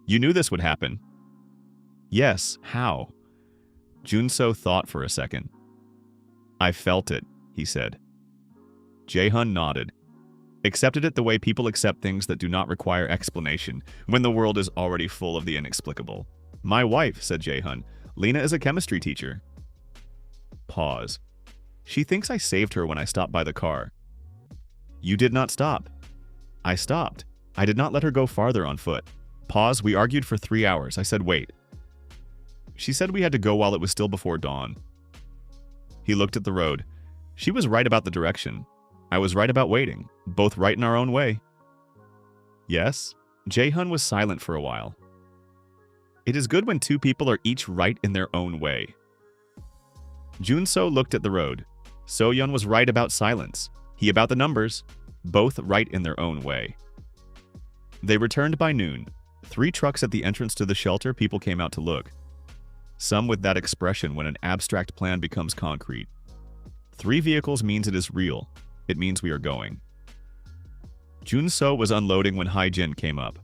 You knew this would happen. Yes, how? Jun-so thought for a second. I felt it, he said. Jae-hoon nodded. Accepted it the way people accept things that do not require explanation, when the world is already full of the inexplicable. My wife, said Jae-hoon. Lena is a chemistry teacher. Pause. She thinks I saved her when I stopped by the car. You did not stop. I stopped. I did not let her go farther on foot. Pause. We argued for 3 hours. I said wait. She said we had to go while it was still before dawn. He looked at the road. She was right about the direction. I was right about waiting. Both right in our own way. Yes? Jae-hoon was silent for a while. It is good when 2 people are each right in their own way. Jun-so looked at the road. So-yeon was right about silence. He about the numbers. Both right in their own way. They returned by noon. 3 trucks at the entrance to the shelter. People came out to look. Some with that expression when an abstract plan becomes concrete. 3 vehicles means it is real. It means we are going. Jun-so was unloading when Hai-jin came up.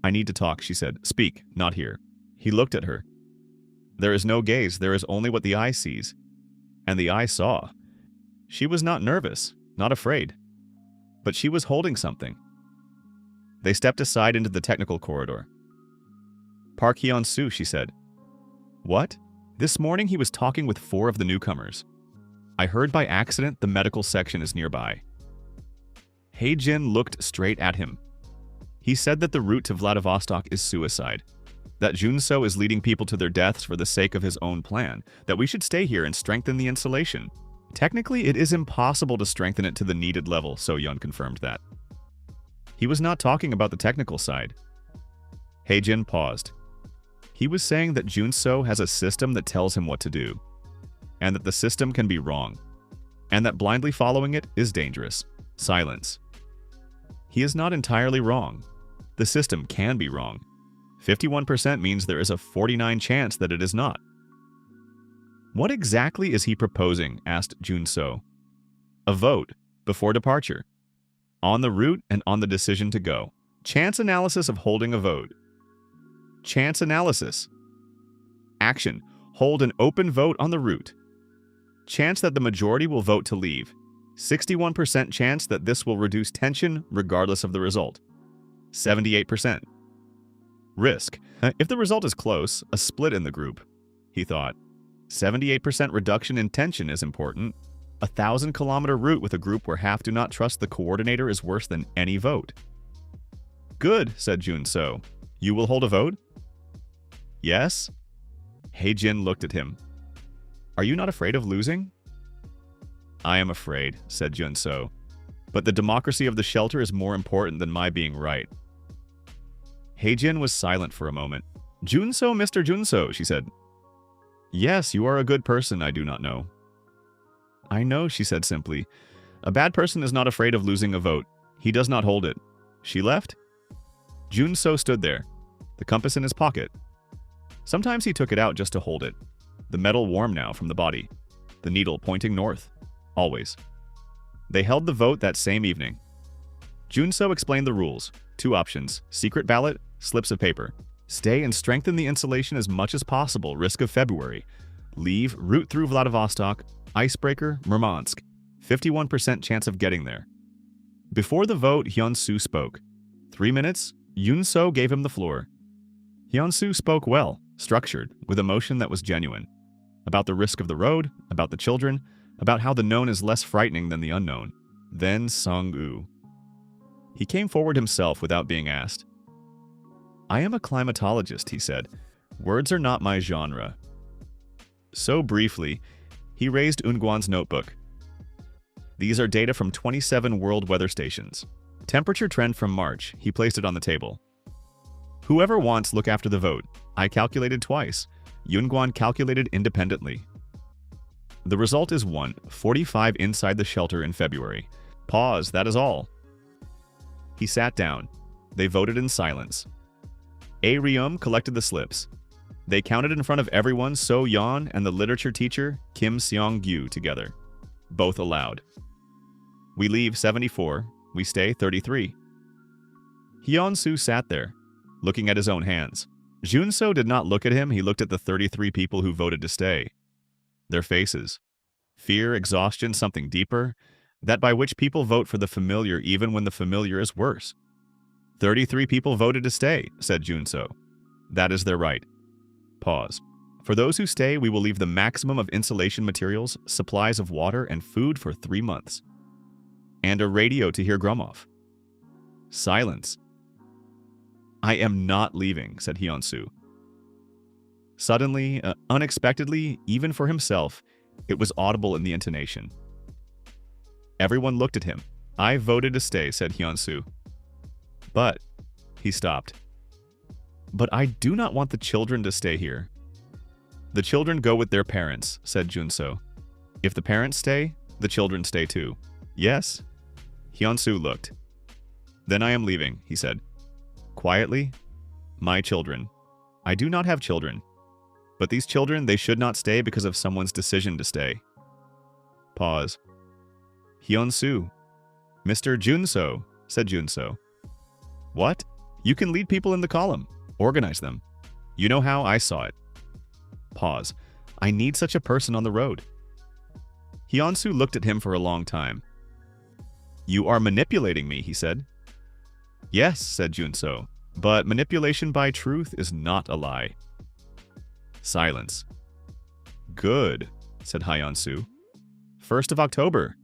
I need to talk, she said. Speak, not here. He looked at her. There is no gaze, there is only what the eye sees. And the eye saw. She was not nervous, not afraid. But she was holding something. They stepped aside into the technical corridor. Park Hyansu, she said. What? This morning he was talking with 4 of the newcomers. I heard by accident the medical section is nearby. Hai-jin looked straight at him. He said that the route to Vladivostok is suicide. That Jun-so is leading people to their deaths for the sake of his own plan. That we should stay here and strengthen the insulation. Technically, it is impossible to strengthen it to the needed level, So-yeon confirmed that. He was not talking about the technical side. Hai-jin paused. He was saying that Jun-so has a system that tells him what to do. And that the system can be wrong. And that blindly following it is dangerous. Silence. He is not entirely wrong. The system can be wrong. 51% means there is a 49% chance that it is not. What exactly is he proposing? Asked Jun-so. A vote, before departure. On the route and on the decision to go. Chance analysis of holding a vote. Chance analysis. Action. Hold an open vote on the route. Chance that the majority will vote to leave. 61% chance that this will reduce tension regardless of the result. 78%. Risk. If the result is close, a split in the group, he thought. 78% reduction in tension is important. A 1,000-kilometer route with a group where half do not trust the coordinator is worse than any vote. Good, said Jun-so. You will hold a vote? Yes? Hai-jin looked at him. Are you not afraid of losing? I am afraid, said Jun-so. But the democracy of the shelter is more important than my being right. Hai-jin was silent for a moment. Jun-so, Mr. Jun-so, she said. Yes, you are a good person, I do not know. I know, she said simply. A bad person is not afraid of losing a vote. He does not hold it. She left? Junso stood there, the compass in his pocket. Sometimes he took it out just to hold it. The metal warm now from the body. The needle pointing north. Always. They held the vote that same evening. Junso explained the rules. 2 options. Secret ballot, slips of paper. Stay and strengthen the insulation as much as possible, risk of February. Leave, route through Vladivostok, icebreaker, Murmansk. 51% chance of getting there. Before the vote, Hyansu spoke. 3 minutes, Junso gave him the floor. Hyansu spoke well, structured, with emotion that was genuine. About the risk of the road, about the children, about how the known is less frightening than the unknown. Then Sangu. He came forward himself without being asked. I am a climatologist, he said. Words are not my genre. So briefly, he raised Eunguan's notebook. These are data from 27 world weather stations. Temperature trend from March, he placed it on the table. Whoever wants, look after the vote. I calculated twice. Eunguan calculated independently. The result is 1:45 inside the shelter in February. Pause, that is all. He sat down. They voted in silence. A. Ryum collected the slips. They counted in front of everyone So Yeon and the literature teacher Kim Seong-gyu together. Both aloud. We leave 74, we stay 33. Hyansu sat there, looking at his own hands. Junso did not look at him, he looked at the 33 people who voted to stay. Their faces. Fear, exhaustion, something deeper, that by which people vote for the familiar even when the familiar is worse. 33 people voted to stay, said Junso. That is their right. Pause. For those who stay, we will leave the maximum of insulation materials, supplies of water, and food for 3 months. And a radio to hear Grumoff. Silence. I am not leaving, said Hyansu. Suddenly, unexpectedly, even for himself, it was audible in the intonation. Everyone looked at him. I voted to stay, said Hyansu. But, he stopped. But I do not want the children to stay here. The children go with their parents, said Junso. If the parents stay, the children stay too. Yes? Hyansu looked. Then I am leaving, he said. Quietly, my children. I do not have children. But these children, they should not stay because of someone's decision to stay. Pause. Hyansu. Mr. Junso, said Junso. What? You can lead people in the column. Organize them. You know how I saw it. Pause. I need such a person on the road. Hyansu looked at him for a long time. You are manipulating me, he said. Yes, said Junso, but manipulation by truth is not a lie. Silence. Good, said Hyansu. 1st of October.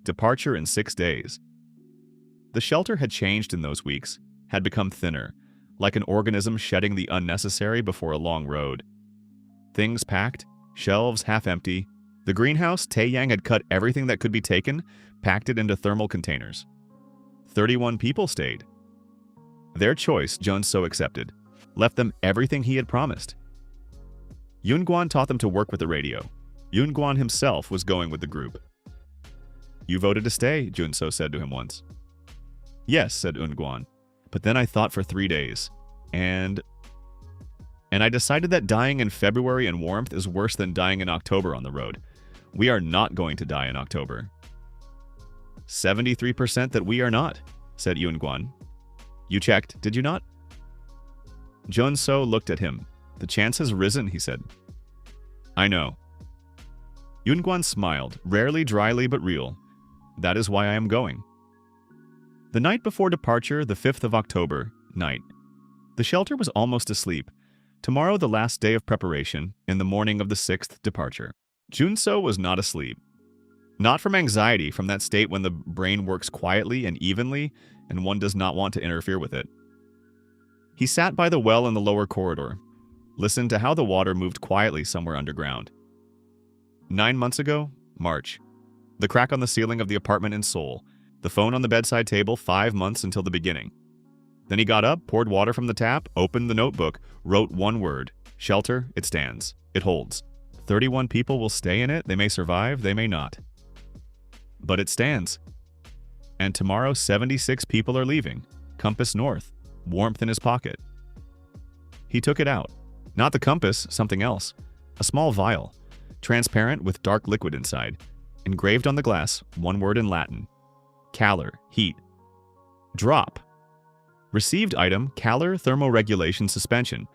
Departure in 6 days. The shelter had changed in those weeks, had become thinner, like an organism shedding the unnecessary before a long road. Things packed, shelves half empty. The greenhouse, Tyang had cut everything that could be taken, packed it into thermal containers. 31 people stayed. Their choice, Junso accepted, left them everything he had promised. Eunguan taught them to work with the radio. Eunguan himself was going with the group. You voted to stay, Junso said to him once. Yes, said Eunguan, but then I thought for 3 days, and I decided that dying in February in warmth is worse than dying in October on the road. We are not going to die in October. 73% that we are not, said Eunguan. You checked, did you not? Junso looked at him. The chance has risen, he said. I know. Eunguan smiled, rarely dryly but real. That is why I am going. The night before departure, the 5th of October, night. The shelter was almost asleep. Tomorrow the last day of preparation, in the morning of the 6th departure. Junso was not asleep. Not from anxiety, from that state when the brain works quietly and evenly, and one does not want to interfere with it. He sat by the well in the lower corridor, listened to how the water moved quietly somewhere underground. 9 months ago, March. The crack on the ceiling of the apartment in Seoul, the phone on the bedside table 5 months until the beginning. Then he got up, poured water from the tap, opened the notebook, wrote one word. Shelter, it stands. It holds. 31 people will stay in it, they may survive, they may not. but it stands. And tomorrow 76 people are leaving. Compass north. Warmth in his pocket. He took it out. Not the compass, something else. A small vial. Transparent with dark liquid inside. Engraved on the glass, one word in Latin. Calor, heat. Drop. Received item, Calor thermoregulation suspension.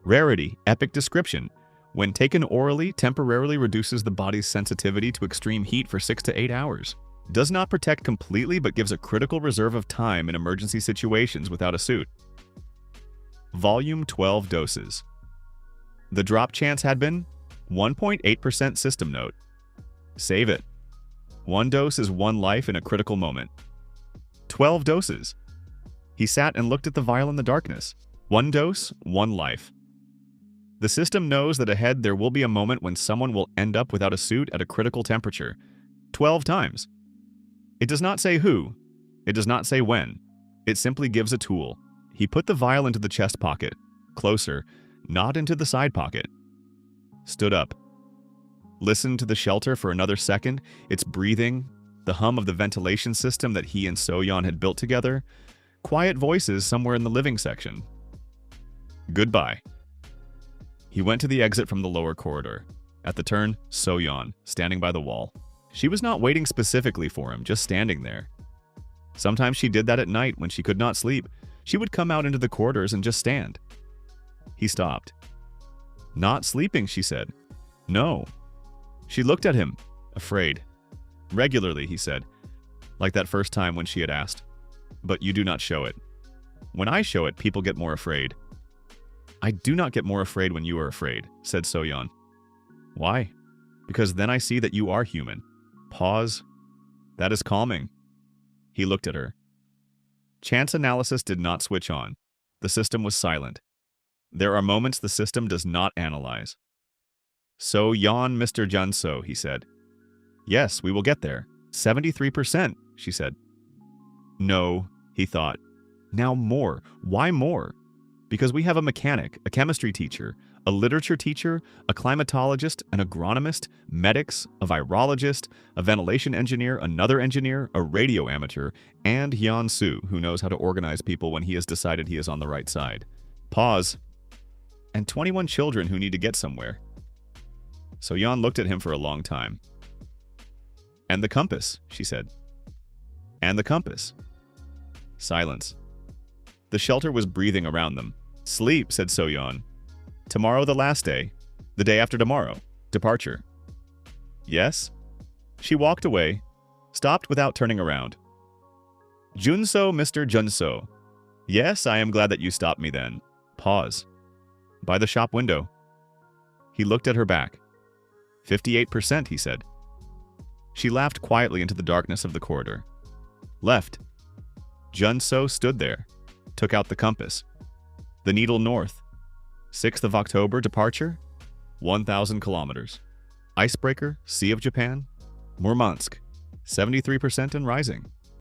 Rarity, epic description. When taken orally, temporarily reduces the body's sensitivity to extreme heat for 6 to 8 hours. Does not protect completely but gives a critical reserve of time in emergency situations without a suit. Volume 12 doses. The drop chance had been 1.8% system note. Save it. 1 dose is 1 life in a critical moment. 12 doses. He sat and looked at the vial in the darkness. 1 dose, 1 life. The system knows that ahead there will be a moment when someone will end up without a suit at a critical temperature. 12 times. It does not say who. It does not say when. It simply gives a tool. He put the vial into the chest pocket. Closer, not into the side pocket. Stood up. Listened to the shelter for another second, its breathing, the hum of the ventilation system that he and So-yeon had built together, quiet voices somewhere in the living section. Goodbye. He went to the exit from the lower corridor. At the turn, So-yeon, standing by the wall. She was not waiting specifically for him, just standing there. Sometimes she did that at night when she could not sleep. She would come out into the corridors and just stand. He stopped. Not sleeping, she said. No. She looked at him, afraid. Regularly, he said, like that first time when she had asked. But you do not show it. When I show it, people get more afraid. I do not get more afraid when you are afraid, said So-yeon. Why? Because then I see that you are human. Pause. That is calming. He looked at her. Chance analysis did not switch on. The system was silent. There are moments the system does not analyze. So-yeon, Mr. Junso, he said. Yes, we will get there. 73%, she said. No, he thought. Now more. Why more? Because we have a mechanic, a chemistry teacher, a literature teacher, a climatologist, an agronomist, medics, a virologist, a ventilation engineer, another engineer, a radio amateur, and Hyansu, who knows how to organize people when he has decided he is on the right side. Pause. And 21 children who need to get somewhere. So-yeon looked at him for a long time. And the compass, she said. And the compass. Silence. The shelter was breathing around them. Sleep, said So-yeon. Tomorrow the last day. The day after tomorrow. Departure. Yes? She walked away, stopped without turning around. Junso, Mr. Junso. Yes, I am glad that you stopped me then. Pause. By the shop window. He looked at her back. 58%, he said. She laughed quietly into the darkness of the corridor. Left. Junso stood there, took out the compass. The needle north. 6th of October, departure, 1,000 kilometers. Icebreaker, Sea of Japan, Murmansk, 73% and rising.